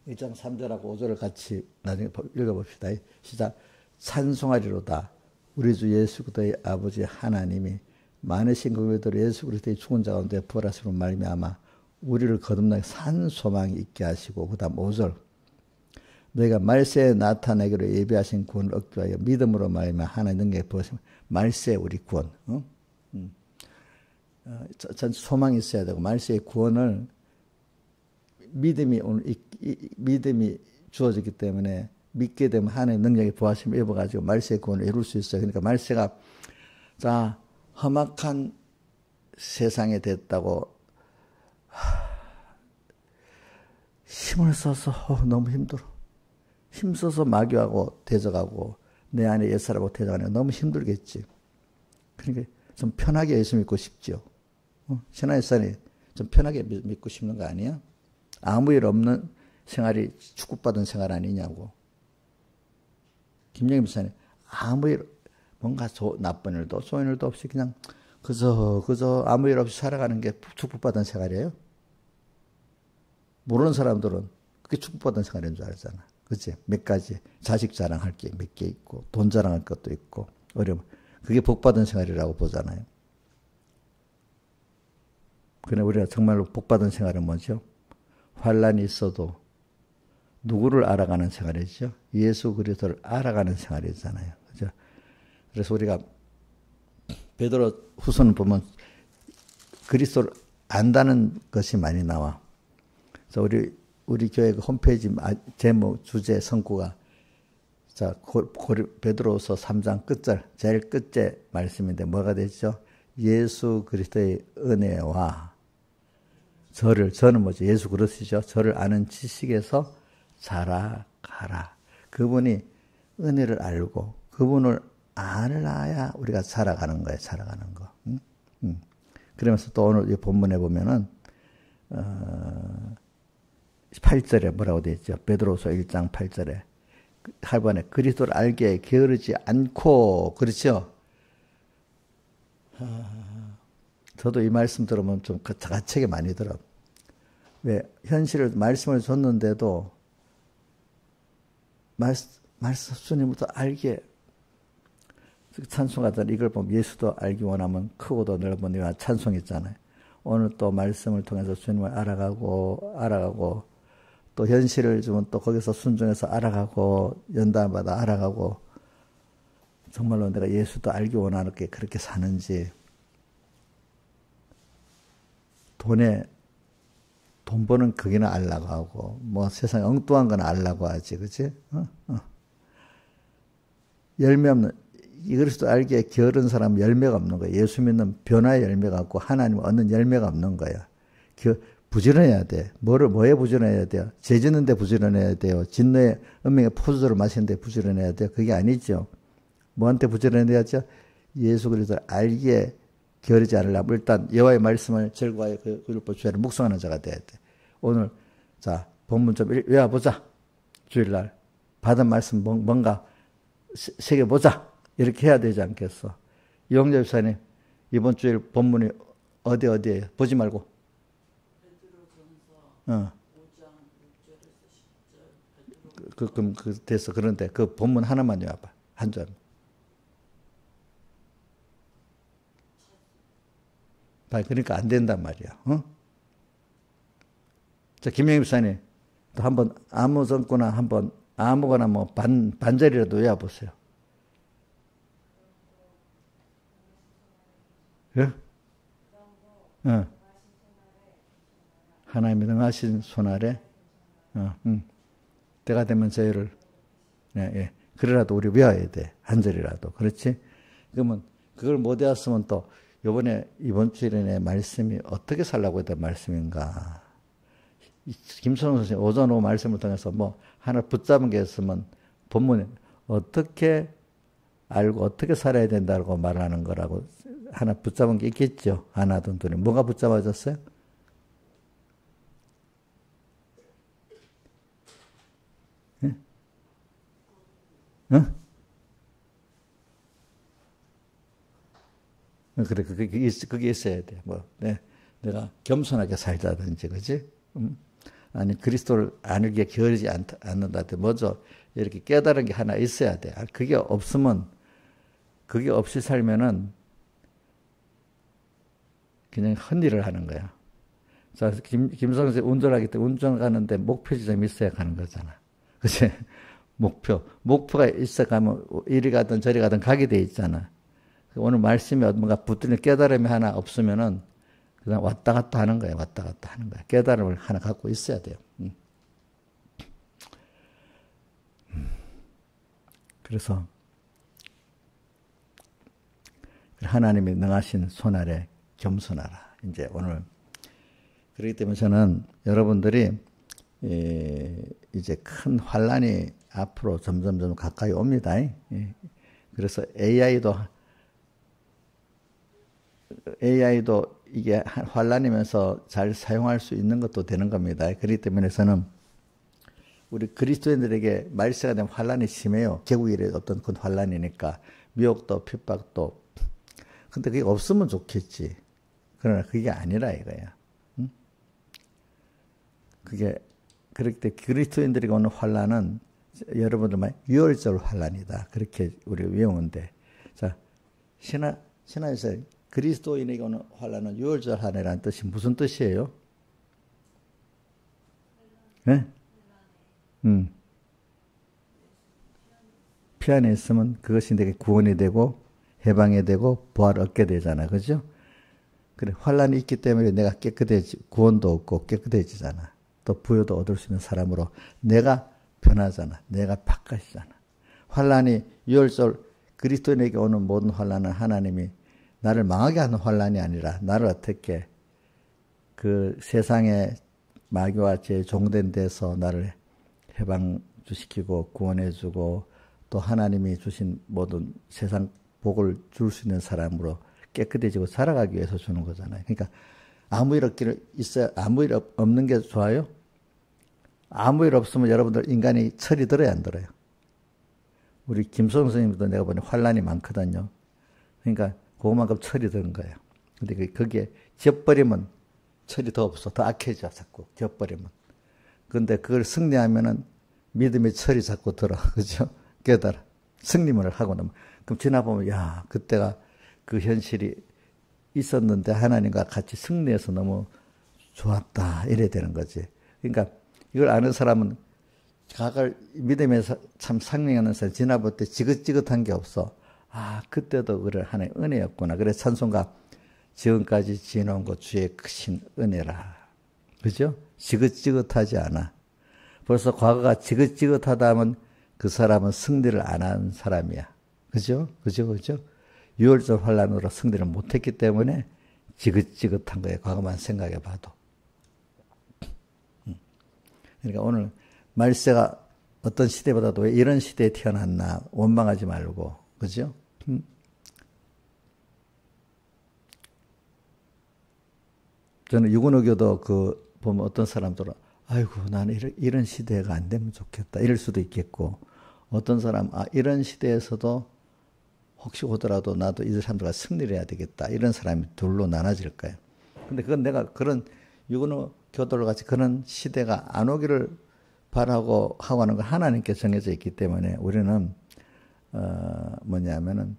S1: 일 장 3절하고 5절을 같이 나중에 읽어봅시다. 시작. 찬송하리로다. 우리 주 예수 그리스도의 아버지 하나님이 많으신 긍휼대로 예수 그리스도의 죽은 자 가운데 부활하심으로 말미암아 우리를 거듭나게 산 소망이 있게 하시고, 그 다음 5절. 너희가 말세에 나타내기로 예비하신 구원을 얻기 위하여 믿음으로 말미암아 하나님의 능력에 부으시면 말세에 우리 구원. 전 소망이 있어야 되고 말세의 구원을 믿음이 주어지기 때문에 믿게 되면 하나님의 능력에 부하심을 입어가지고 말세의 구원을 이룰 수 있어요. 그러니까 말세가 자 험악한 세상에 됐다고 힘을 써서 너무 힘들어. 힘써서 마귀하고 대적하고 내 안에 옛사람하고 대적하는 건 너무 힘들겠지. 그러니까 좀 편하게 예수 믿고 싶죠. 신앙의 사람이 좀 편하게 믿고 싶는 거 아니야? 아무 일 없는 생활이 축복받은 생활 아니냐고. 김영희 목사님 아무 일 뭔가 나쁜 일도 좋은 일도 없이 그냥 그저 아무 일 없이 살아가는 게 축복받은 생활이에요? 모르는 사람들은 그게 축복받은 생활인 줄 알잖아. 그치? 몇 가지 자식 자랑할 게 몇 개 있고 돈 자랑할 것도 있고 어려움. 그게 복받은 생활이라고 보잖아요. 그러나 우리가 정말로 복받은 생활은 뭐죠? 환란이 있어도 누구를 알아가는 생활이죠? 예수 그리스도를 알아가는 생활이잖아요. 그죠? 그래서 우리가 베드로 후서는 보면 그리스도를 안다는 것이 많이 나와. 그래서 우리 교회 홈페이지 제목, 주제, 성구가 자 베드로후서 3장 끝절, 제일 끝째 말씀인데 뭐가 되죠? 예수 그리스도의 은혜와 저는 뭐죠? 예수 그리스도죠. 저를 아는 지식에서 자라가라. 그분이 은혜를 알고 그분을 알아야 우리가 자라가는 거예요. 자라가는 거. 그러면서 또 오늘 이 본문에 보면은 8절에 뭐라고 되어 있죠? 베드로후서 1장 8절에 하반에 그리스도를 알게 게으르지 않고, 그렇죠? 저도 이 말씀 들으면 좀 가책이 많이 들어. 왜 말씀을 줬는데도 말씀부터 알게 찬송하잖아요. 이걸 보면 예수도 알기 원하면 크고도 넓은 이와 찬송 있잖아요. 오늘 또 말씀을 통해서 주님을 알아가고 또 현실을 주면 또 거기서 순종해서 알아가고 연단받아 알아가고 정말로 내가 예수도 알기 원하는 게 그렇게 사는지 돈 버는 그게나 알라고 하고 뭐 세상에 엉뚱한 건 알라고 하지, 그치? 열매 없는 이 그리스도 알기에 게으른 사람은 열매가 없는 거야. 예수 믿는 변화의 열매가 없고 하나님을 얻는 열매가 없는 거야. 부지런해야 돼. 뭐에 부지런해야 돼요? 죄 짓는 데 부지런해야 돼요. 진노의 은명의 포도주를 마시는 데 부지런해야 돼요. 그게 아니죠. 뭐한테 부지런해야죠? 예수 그리스도를 알기에 게으르지 않으려면 일단 여호와의 말씀을 절구하여 그 율법 주야를 묵상하는 자가 돼야 돼. 오늘 자 본문 좀 외워보자. 주일날 받은 말씀 뭔가 새겨보자. 이렇게 해야 되지 않겠어? 이용재 집사님 이번 주일 본문이 어디에요? 보지 말고. 그럼 됐어. 그런데 그 본문 하나만 외워봐. 한 줄. 그러니까 안 된단 말이야. 자, 김영희 집사님 또 한번 아무 정거나 한번 아무거나 뭐 반절이라도 외워보세요. 예? 하나님이 능하신 손 아래 때가 되면 저희를 그래라도 우리 외워야 돼. 한 절이라도. 그렇지? 그러면 그걸 못 외웠으면 또 이번 주일에 말씀이 어떻게 살라고 했던 말씀인가. 김선호 선생님 오전 오후 말씀을 통해서 뭐 하나 붙잡은 게 있으면 본문에 어떻게 알고 어떻게 살아야 된다고 말하는 거라고 하나 붙잡은 게 있겠죠. 하나든 둘이. 뭐가 붙잡아졌어요? 응? 그래, 그게 있어야 돼. 내가 겸손하게 살자든지, 그지? 아니, 그리스도를 알기에 게으르지 않는다든지, 뭐죠? 이렇게 깨달은 게 하나 있어야 돼. 그게 없이 살면은 그냥 헛일을 하는 거야. 자, 김성재 운전하기 때문에 운전 가는데 목표 지점이 있어야 가는 거잖아. 그치? 목표가 있어 가면 이리 가든 저리 가든 가게 돼 있잖아. 오늘 말씀이 뭔가 붙들린 깨달음이 하나 없으면은 그냥 왔다 갔다 하는 거야. 왔다 갔다 하는 거야. 깨달음을 하나 갖고 있어야 돼요. 그래서 하나님이 능하신 손 아래 겸손하라. 이제 오늘 그렇기 때문에 저는 여러분들이 이제 큰 환란이 앞으로 점점 가까이 옵니다. 그래서 AI도 이게 환란이면서 잘 사용할 수 있는 것도 되는 겁니다. 그렇기 때문에 저는 우리 그리스도인들에게 말세가 되면 환란이 심해요. 개국일에 어떤 큰 환란이니까 미혹도 핍박도. 근데 그게 없으면 좋겠지. 그러나 그게 아니라 이거야. 응? 그렇기 때문에 그리스도인들에게 오는 환란은 여러분들 말 유월절 환란이다. 그렇게 우리가 외우는데, 자 신화에서 그리스도인에게 오는 환란은 유월절 환란이라는 뜻이 무슨 뜻이에요? 네? 피안에 있으면 그것이 내게 구원이 되고 해방이 되고 부활을 얻게 되잖아, 그죠? 그래 환란이 있기 때문에 내가 구원도 얻고 깨끗해지잖아. 또 부여도 얻을 수 있는 사람으로 내가 변하잖아. 내가 바뀌잖아. 환란이 유월절 그리스도인에게 오는 모든 환란은 하나님이 나를 망하게 하는 환란이 아니라 나를 어떻게 그 세상의 마귀와 제 종된 데서 나를 해방시키고 구원해주고 또 하나님이 주신 모든 세상 복을 줄 수 있는 사람으로 깨끗해지고 살아가기 위해서 주는 거잖아요. 그러니까 아무 일 없는 게 좋아요? 아무 일 없으면 여러분들 인간이 철이 들어야 안 들어요? 우리 김소영 선생님도 내가 보니 환란이 많거든요. 그러니까 그것만큼 철이 드는 거예요. 근데 거기에 져버리면 철이 더 없어. 더 악해져, 자꾸. 져버리면. 근데 그걸 승리하면은 믿음의 철이 자꾸 들어. 그죠? 깨달아. 승리를 하고 나면. 그럼 지나보면, 야, 그때가 그 현실이 있었는데 하나님과 같이 승리해서 너무 좋았다. 이래야 되는 거지. 그러니까 이걸 아는 사람은 각을 믿음에서 참 상ring하는 사람 지나볼 때 지긋지긋한 게 없어. 아, 그때도 그래 하나의 은혜였구나. 그래서 찬송가 지금까지 지어놓은 것 주의 크신 은혜라. 그죠? 지긋지긋하지 않아. 벌써 과거가 지긋지긋하다 하면 그 사람은 승리를 안 한 사람이야. 그죠? 그죠? 6월절 환란으로 승리를 못했기 때문에 지긋지긋한 거예요. 과거만 생각해 봐도. 그러니까 오늘 말세가 어떤 시대보다도 왜 이런 시대에 태어났나 원망하지 말고, 그죠? 저는 유근호교도 보면 어떤 사람들은 아이고 나는 이런 시대가 안 되면 좋겠다 이럴 수도 있겠고, 어떤 사람 이런 시대에서도 혹시 오더라도 나도 이 사람들과 승리를 해야 되겠다 이런 사람이 둘로 나눠질 거예요. 근데 그건 내가 그런 유근호 교도를 같이 그런 시대가 안 오기를 바라고 하고 하는 건 하나님께 정해져 있기 때문에 우리는 뭐냐면은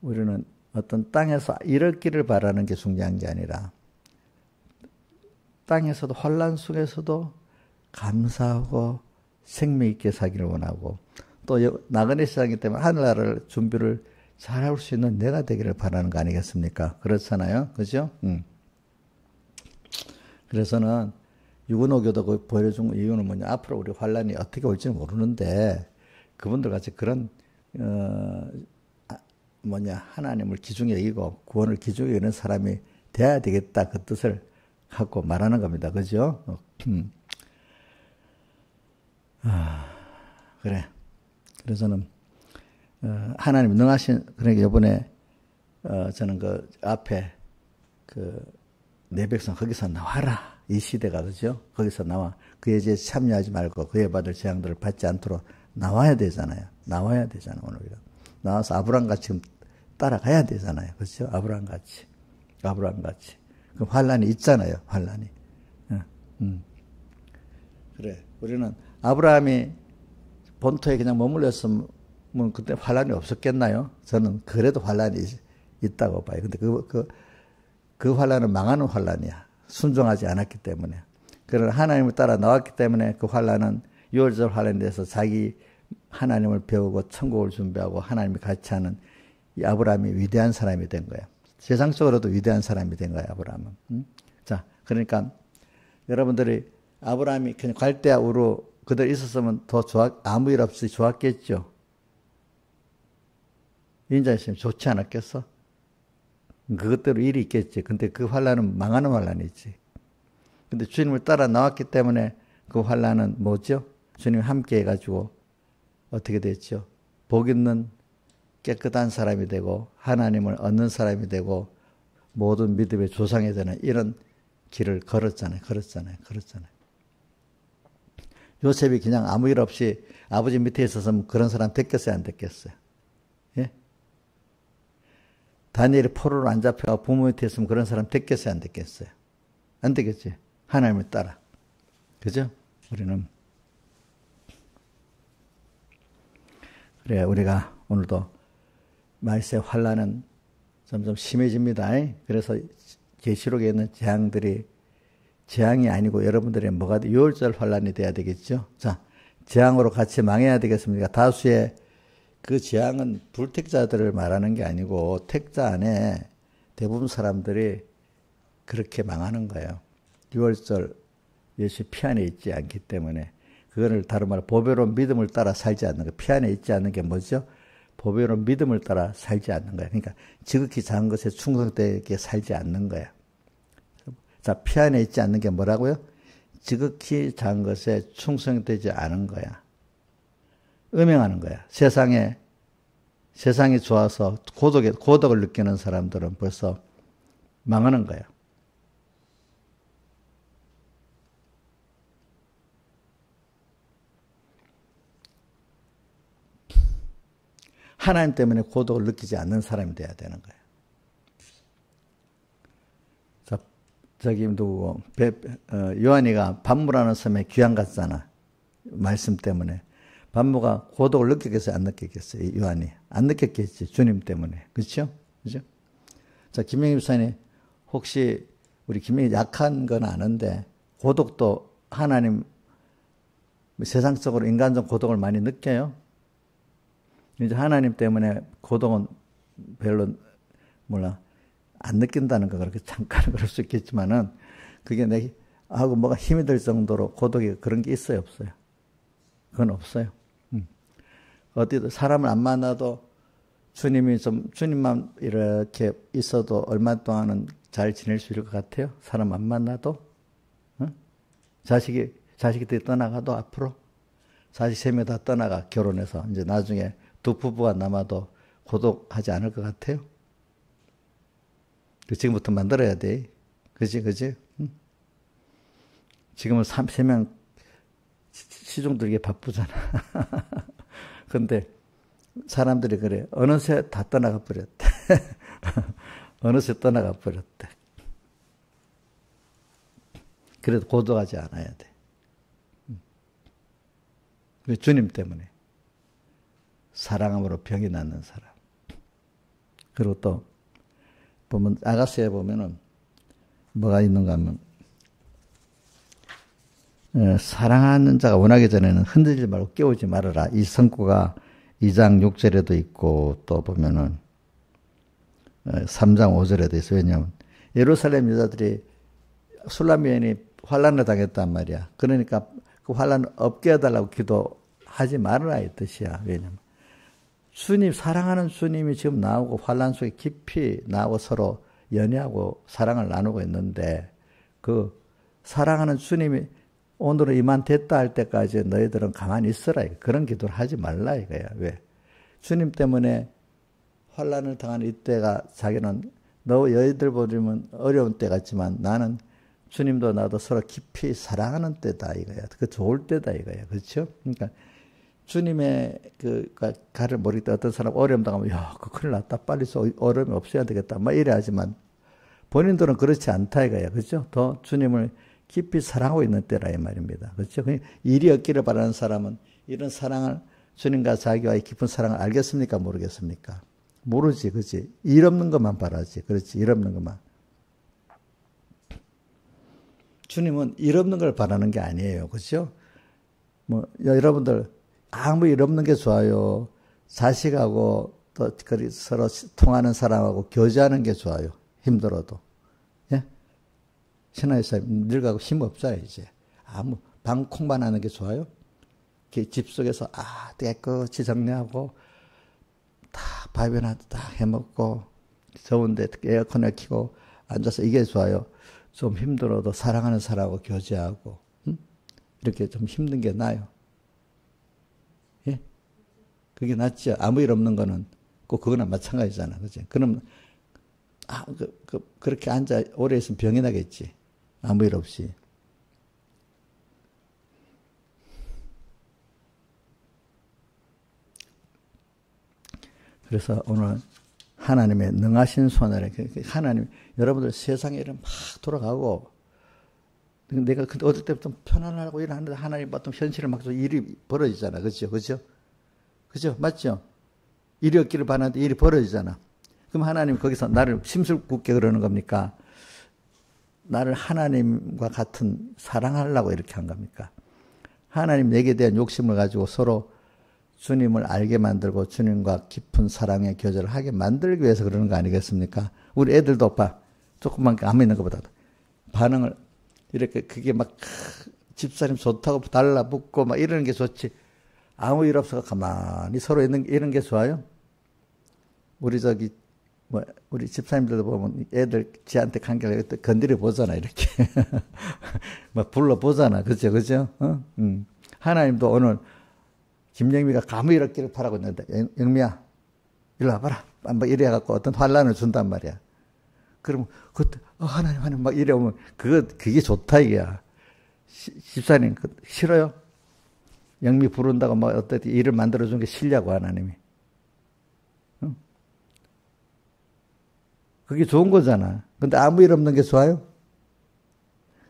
S1: 우리는 어떤 땅에서 이렇기를 바라는 게 중요한 게 아니라 땅에서도 환란 속에서도 감사하고 생명 있게 살기를 원하고, 또 나그네 시장이기 때문에 하늘나라를 준비를 잘할 수 있는 내가 되기를 바라는 거 아니겠습니까? 그렇잖아요, 그죠? 그래서는 유근호교도 보여준 이유는 뭐냐? 앞으로 우리 환란이 어떻게 올지 모르는데 그분들 같이 그런 하나님을 기중에 여기고 구원을 기중에 여기는 사람이 돼야 되겠다, 그 뜻을 갖고 말하는 겁니다. 그죠? 그래. 그래서는 하나님 능하신, 그러니까 이번에 저는 그 앞에 내 백성 거기서 나와라, 이 시대가, 그죠? 거기서 나와 그에 이제 참여하지 말고 그에 받을 재앙들을 받지 않도록 나와야 되잖아요. 오늘 우리가 나와서 아브라함 같이 따라가야 되잖아요. 그렇죠? 아브라함 같이. 그 환란이 있잖아요. 환란이. 그래. 우리는 아브라함이 본토에 그냥 머물렀으면 그때 환란이 없었겠나요? 저는 그래도 환란이 있다고 봐요. 근데 그 환란은 망하는 환란이야. 순종하지 않았기 때문에. 그러나 하나님을 따라 나왔기 때문에 그 환란은 6월절 환란에 대해서 자기 하나님을 배우고 천국을 준비하고 하나님이 같이 하는 이 아브라함이 위대한 사람이 된 거예요. 세상적으로도 위대한 사람이 된 거예요, 아브라함은. 자, 그러니까 여러분들이 아브라함이 그냥 갈대아우로 그대로 있었으면 더 아무 일 없이 좋았겠죠. 인자 있으면 좋지 않았겠어? 그것대로 일이 있겠지. 근데 그 환란은 망하는 환란이지. 근데 주님을 따라 나왔기 때문에 그 환란은 뭐죠? 주님이 함께 해가지고 어떻게 됐죠? 복 있는 깨끗한 사람이 되고 하나님을 얻는 사람이 되고 모든 믿음의 조상이 되는 이런 길을 걸었잖아요. 요셉이 그냥 아무 일 없이 아버지 밑에 있었으면 그런 사람 됐겠어요? 안 됐겠어요? 예? 다니엘이 포로로 안 잡혀가 부모 밑에 있으면 그런 사람 됐겠어요? 안 됐겠어요? 안 되겠지. 하나님을 따라. 그죠? 우리는. 그래, 우리가 오늘도 말세 환란은 점점 심해집니다. 그래서 계시록에 있는 재앙들이 재앙이 아니고 여러분들의 뭐가 6월절 환란이 돼야 되겠죠. 자, 재앙으로 같이 망해야 되겠습니까? 다수의 그 재앙은 불택자들을 말하는 게 아니고 택자 안에 대부분 사람들이 그렇게 망하는 거예요. 6월절 예수 피 안에 있지 않기 때문에 그거를 다른 말로 보배로운 믿음을 따라 살지 않는 거. 피 안에 있지 않는 게 뭐죠? 보배로운 믿음을 따라 살지 않는 거야. 그러니까 지극히 작은 것에 충성되게 살지 않는 거야. 자, 피 안에 있지 않는 게 뭐라고요? 지극히 작은 것에 충성되지 않은 거야. 음행하는 거야. 세상이 좋아서 고독을 느끼는 사람들은 벌써 망하는 거야. 하나님 때문에 고독을 느끼지 않는 사람이 돼야 되는 거예요. 자, 저기 누구 요한이가 반무라는 섬에 귀양 갔잖아. 말씀 때문에. 반무가 고독을 느꼈겠어요? 안 느꼈겠어요? 요한이. 안 느꼈겠지. 주님 때문에. 그렇죠? 그죠? 자, 김영희 목사님, 혹시 우리 김영희 약한 건 아는데 고독도 하나님 세상적으로 인간적 고독을 많이 느껴요? 이제 하나님 때문에 고독은 별로 안 느낀다는 거 그렇게 잠깐 그럴 수 있겠지만은 그게 하고 뭐가 힘이 들 정도로 고독이 그런 게 있어요, 없어요? 그건 없어요. 어디도 사람을 안 만나도 주님만 이렇게 있어도 얼마 동안은 잘 지낼 수 있을 것 같아요? 사람 안 만나도? 어? 자식들이 떠나가도 앞으로? 자식 3명 다 떠나가, 결혼해서. 이제 나중에 두 부부가 남아도 고독하지 않을 것 같아요? 지금부터 만들어야 돼. 그지? 응? 지금은 3명 시중 들기 바쁘잖아. 근데 사람들이 그래. 어느새 다 떠나가 버렸대. 어느새 떠나가 버렸대. 그래도 고독하지 않아야 돼. 주님 때문에. 사랑함으로 병이 낫는 사람. 그리고 또 보면 아가서에 보면은 뭐가 있는가 하면 사랑하는 자가 원하기 전에는 흔들지 말고 깨우지 말아라. 이 성구가 2장 6절에도 있고 또 보면은 3장 5절에도 있어요. 왜냐하면 예루살렘 여자들이 술람 여인이 환난을 당했단 말이야. 그러니까 그 환난을 없게 해달라고 기도하지 말아라 이 뜻이야. 왜냐하면 사랑하는 주님이 지금 나오고 환난 속에 깊이 나오고 서로 연애하고 사랑을 나누고 있는데 그 사랑하는 주님이 오늘은 이만 됐다 할 때까지 너희들은 가만히 있어라. 그런 기도를 하지 말라 이거야. 왜? 주님 때문에 환난을 당하는 이때가 자기는 너희들 보면 어려운 때 같지만 나는 주님도 나도 서로 깊이 사랑하는 때다 이거야. 그 좋을 때다 이거야. 그렇죠? 그러니까 주님의 가를 모를 때 어떤 사람 어려움 당하면 야, 그 큰일 났다. 빨리 어려움이 없어야 되겠다. 막 이래 하지만 본인들은 그렇지 않다 이거야. 그렇죠? 더 주님을 깊이 사랑하고 있는 때라 이 말입니다. 그렇죠? 일이 없기를 바라는 사람은 이런 사랑을 주님과 자기와의 깊은 사랑을 알겠습니까? 모르겠습니까? 모르지. 그렇지? 일 없는 것만 바라지. 그렇지? 일 없는 것만. 주님은 일 없는 걸 바라는 게 아니에요. 그렇죠? 여러분들 아무 일 없는 게 좋아요. 자식하고 또 서로 통하는 사람하고 교제하는 게 좋아요. 힘들어도. 예? 신하의 사람 늙어가고 힘 없잖아요, 이제. 방콩만 하는 게 좋아요? 집 속에서, 깨끗이 정리하고, 다 밥이나 다 해먹고, 더운데 에어컨을 켜고 앉아서 이게 좋아요. 좀 힘들어도 사랑하는 사람하고 교제하고, 이렇게 좀 힘든 게 나아요. 예? 그게 낫죠. 아무 일 없는 거는 꼭 그거나 마찬가지잖아. 그치? 그럼, 그렇게 앉아 오래 있으면 병이 나겠지. 아무 일 없이. 그래서 오늘 하나님의 능하신 손아래, 하나님, 여러분들 세상에 이런 막 돌아가고, 내가 어릴 때부터 편안하고 일하는데 하나님 봤던 현실을 막 일이 벌어지잖아. 그죠? 맞죠? 일이 없기를 바라는데 일이 벌어지잖아. 그럼 하나님 거기서 나를 심술궂게 그러는 겁니까? 나를 하나님과 같은 사랑하려고 이렇게 한 겁니까? 하나님 내게 대한 욕심을 가지고 서로 주님을 알게 만들고 주님과 깊은 사랑의 교제를 하게 만들기 위해서 그러는 거 아니겠습니까? 우리 애들도 봐. 조금만 아무 있는 것보다 반응을 이렇게 그게 막 집사님 좋다고 달라붙고 막 이러는 게 좋지. 아무 일 없어서 가만히 서로 이런 게 좋아요? 우리 우리 집사님들도 보면 애들 지한테 관계를 건드려 보잖아, 이렇게. 막 불러보잖아. 그죠? 하나님도 오늘 김영미가 감히 이렇기를 바라고 있는데, 영미야, 일로 와봐라. 막 이래갖고 어떤 환란을 준단 말이야. 그러면, 그때, 하나님, 막 이래오면, 그게 좋다, 이게야. 집사님, 싫어요? 영미 부른다고 막 어떻게 일을 만들어준 게 싫냐고, 하나님이. 그게 좋은 거잖아. 근데 아무 일 없는 게 좋아요?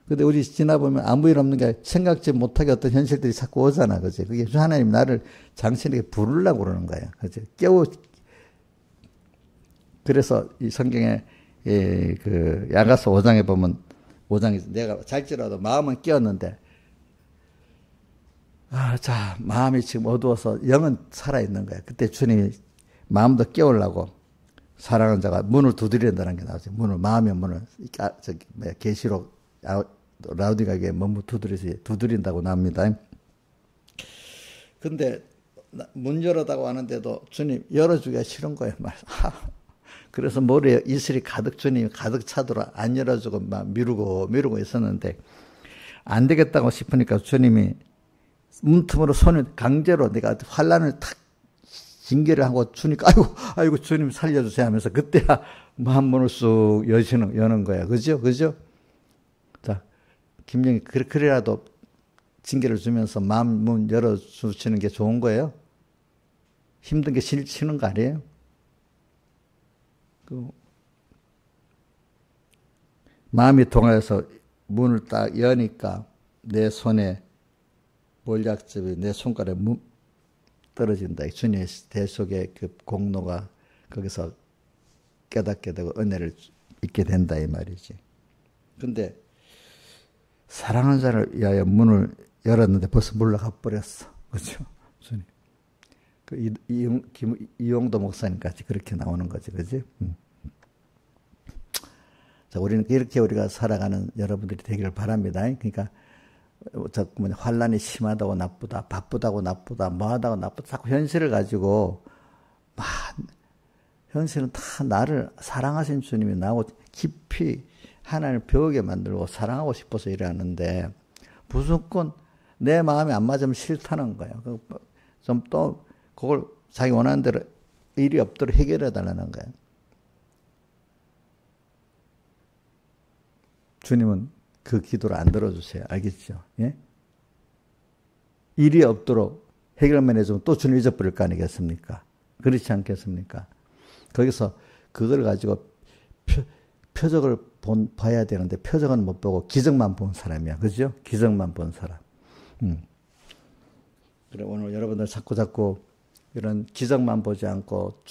S1: 근데 우리 지나보면 아무 일 없는 게 생각지 못하게 어떤 현실들이 자꾸 오잖아. 그지? 그게 하나님 나를 장신에게 부르려고 그러는 거야. 그지? 그래서 이 성경에, 야가서 5장에 보면, 5장에서 내가 잘지라도 마음은 깨었는데, 마음이 지금 어두워서 영은 살아있는 거야. 그때 주님이 마음도 깨우려고 사랑하는 자가 문을 두드린다는 게 나오죠. 마음의 문을, 계시록, 라우디가게 문을 두드린다고 나옵니다. 근데 문 열어다고 하는데도 주님 열어주기가 싫은 거예요. 그래서 머리에 이슬이 가득 주님이 가득 차도록 안 열어주고 막 미루고 있었는데 안 되겠다고 싶으니까 주님이 문틈으로 손을 강제로 내가 환란을 탁 징계를 하고 주니까 아이고 주님 살려주세요 하면서 그때야 마음문을 쑥 여는 거야. 그죠? 자, 김영이 그래라도 징계를 주면서 마음문 열어주시는 게 좋은 거예요? 힘든 게 싫은 거 아니에요? 마음이 통해서 문을 딱 여니까 내 손에 몰약즙이 내 손가락에 떨어진다. 주님의 대속의 그 공로가 거기서 깨닫게 되고 은혜를 잊게 된다 이 말이지. 근데 사랑하는 자를 위하여 문을 열었는데 벌써 물러가 버렸어. 그렇죠? 주님. 그 이용도 목사님까지 그렇게 나오는 거지. 그지? 자, 우리는 이렇게 우리가 살아가는 여러분들이 되기를 바랍니다. 그러니까 환란이 심하다고 나쁘다, 바쁘다고 나쁘다, 뭐하다고 나쁘다, 자꾸 현실을 가지고 현실은 다 나를 사랑하신 주님이 나하고 깊이 하나님을 배우게 만들고 사랑하고 싶어서 일하는데 무조건 내 마음이 안 맞으면 싫다는 거예요. 좀 또 그걸 자기 원하는 대로 일이 없도록 해결해 달라는 거예요. 주님은 그 기도를 안 들어주세요. 알겠죠? 예? 일이 없도록 해결만 해주면 또 주님 잊어버릴 거 아니겠습니까? 그렇지 않겠습니까? 거기서 그걸 가지고 표적을 봐야 되는데 표적은 못 보고 기적만 본 사람이야. 그죠? 기적만 본 사람. 그래, 오늘 여러분들 자꾸 이런 기적만 보지 않고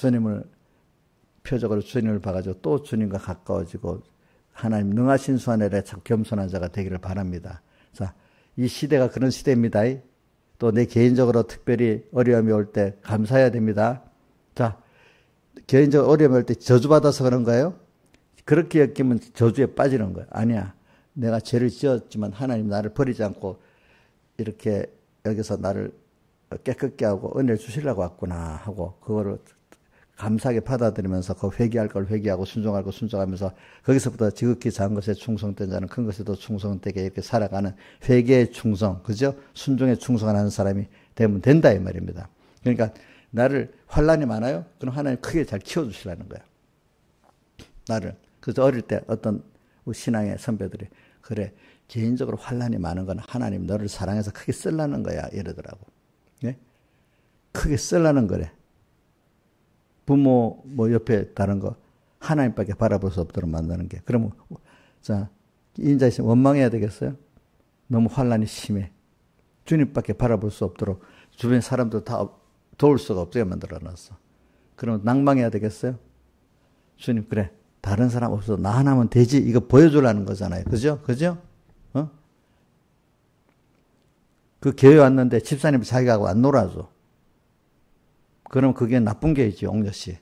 S1: 표적으로 주님을 봐가지고 또 주님과 가까워지고 하나님 능하신 수 안에 참 겸손한 자가 되기를 바랍니다. 자, 이 시대가 그런 시대입니다. 또 내 개인적으로 특별히 어려움이 올 때 감사해야 됩니다. 자, 개인적으로 어려움이 올 때 저주받아서 그런 거예요? 그렇게 여기면 저주에 빠지는 거예요. 아니야. 내가 죄를 지었지만 하나님 나를 버리지 않고 이렇게 여기서 나를 깨끗게 하고 은혜를 주시려고 왔구나 하고 그거를 감사하게 받아들이면서 그 회개할 걸 회개하고 순종할 걸 순종하면서 거기서부터 지극히 작은 것에 충성된 자는 큰 것에도 충성되게 이렇게 살아가는 회개의 충성, 그죠? 순종에 충성하는 사람이 되면 된다 이 말입니다. 그러니까 나를 환란이 많아요? 그럼 하나님 크게 잘 키워주시라는 거야. 나를. 그래서 어릴 때 어떤 신앙의 선배들이 그래 개인적으로 환란이 많은 건 하나님 너를 사랑해서 크게 쓰려는 거야 이러더라고. 예? 크게 쓰려는 거래. 부모 옆에 다른 거 하나님밖에 바라볼 수 없도록 만드는 게. 그러면 자 인자 있으면 원망해야 되겠어요? 너무 환란이 심해. 주님밖에 바라볼 수 없도록 주변 사람들 다 도울 수가 없게 만들어놨어. 그러면 낭망해야 되겠어요? 주님 그래 다른 사람 없어도 나 하나면 되지. 이거 보여주려는 거잖아요. 그죠? 그 교회 왔는데 집사님이 자기하고 안 놀아줘. 그럼 그게 나쁜 게이지, 옥녀씨.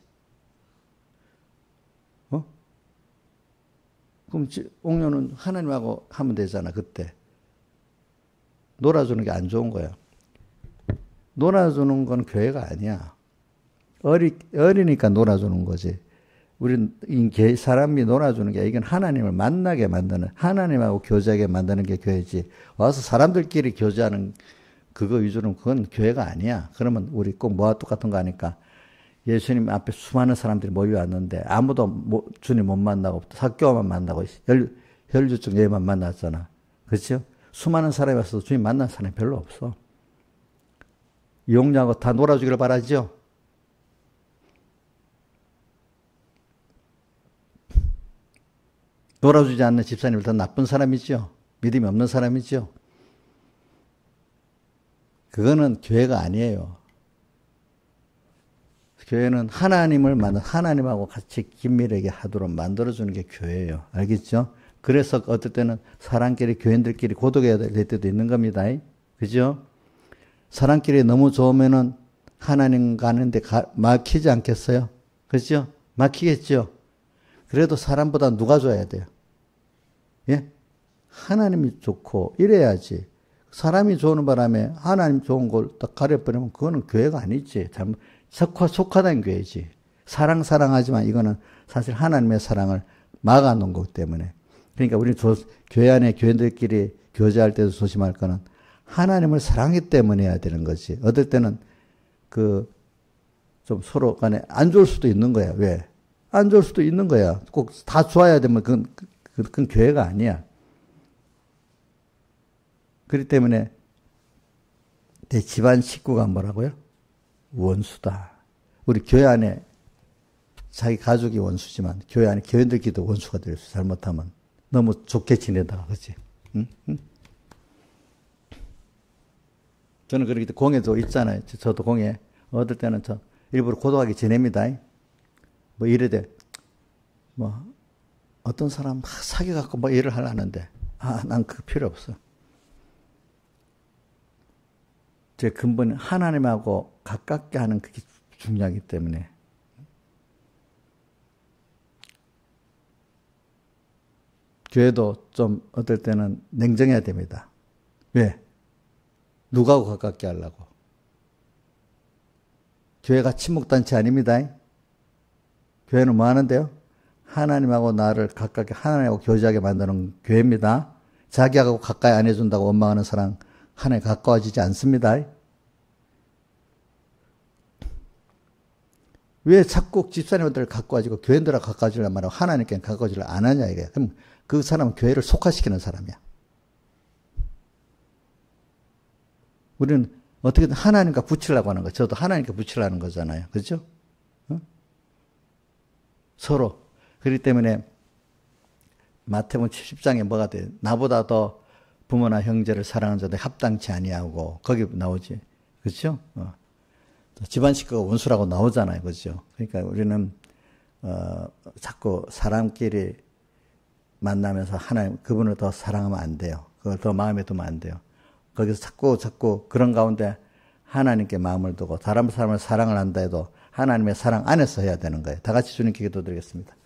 S1: 그럼 옥녀는 하나님하고 하면 되잖아, 그때. 놀아주는 게 안 좋은 거야. 놀아주는 건 교회가 아니야. 어리니까 놀아주는 거지. 우린 사람이 놀아주는 게 이건 하나님을 만나게 만드는, 하나님하고 교제하게 만드는 게 교회지. 와서 사람들끼리 교제하는 그거 위주로는 그건 교회가 아니야. 그러면 우리 꼭 뭐와 똑같은 거 하니까 예수님 앞에 수많은 사람들이 모여왔는데 아무도 주님 못 만나고 사교만 만나고 혈류증 얘만 만났잖아. 그렇죠? 수많은 사람이 와서 주님 만난 사람이 별로 없어. 이용료하고 다 놀아주기를 바라죠. 놀아주지 않는 집사님은 더 나쁜 사람이죠. 믿음이 없는 사람이죠. 그거는 교회가 아니에요. 교회는 하나님하고 같이 긴밀하게 하도록 만들어주는 게 교회예요. 알겠죠? 그래서 어떨 때는 사람끼리, 교인들끼리 고독해야 될 때도 있는 겁니다. 그죠? 사람끼리 너무 좋으면은 하나님 가는데 막히지 않겠어요? 그죠? 막히겠죠? 그래도 사람보다 누가 좋아야 돼요? 예? 하나님이 좋고, 이래야지. 사람이 좋은 바람에 하나님 좋은 걸 딱 가려버리면 그거는 교회가 아니지. 잘못, 속화된 교회지. 사랑하지만 이거는 사실 하나님의 사랑을 막아놓은 거기 때문에. 그러니까 우리 교회 안에 교회들끼리 교제할 때도 조심할 거는 하나님을 사랑하기 때문에 해야 되는 거지. 어떨 때는 좀 서로 간에 안 좋을 수도 있는 거야. 왜? 안 좋을 수도 있는 거야. 꼭 다 좋아야 되면 그건 교회가 아니야. 그렇기 때문에 내 집안 식구가 뭐라고요? 원수다. 우리 교회 안에 자기 가족이 원수지만 교회 안에 교인들끼리도 원수가 될 수. 잘못하면 너무 좋게 지내다가 그렇지. 응? 저는 그렇게 공예도 있잖아요. 저도 공예 어떨 때는 저 일부러 고독하게 지냅니다. 뭐 이래대 뭐 어떤 사람 막 사귀어갖고 뭐 일을 하려는데 난 그 필요 없어. 제 근본은 하나님하고 가깝게 하는 그게 중요하기 때문에. 교회도 좀 어떨 때는 냉정해야 됩니다. 왜? 누구하고 가깝게 하려고? 교회가 친목단체 아닙니다. 교회는 뭐 하는데요? 하나님하고 나를 가깝게 하나님하고 교제하게 만드는 교회입니다. 자기하고 가까이 안 해준다고 원망하는 사람 하나님 가까워지지 않습니다. 왜 자꾸 집사님들 가까워지고 교인들하고 가까워지려고 말하고 하나님께 가까워지려고 안 하냐 이게. 그럼 그 사람은 교회를 속화시키는 사람이야. 우리는 어떻게든 하나님과 붙이려고 하는 거야. 저도 하나님께 붙이려는 거잖아요. 그렇죠? 어? 서로. 그렇기 때문에 마태복음 10장에 뭐가 돼? 나보다 더 부모나 형제를 사랑하는 자들 합당치 아니하고 거기 나오지. 그렇죠? 집안 식구가 원수라고 나오잖아요. 그렇죠? 그러니까 우리는 자꾸 사람끼리 만나면서 하나님 그분을 더 사랑하면 안 돼요. 그걸 더 마음에 두면 안 돼요. 거기서 자꾸 그런 가운데 하나님께 마음을 두고 다른 사람을 사랑을 한다 해도 하나님의 사랑 안에서 해야 되는 거예요. 다 같이 주님께 기도드리겠습니다.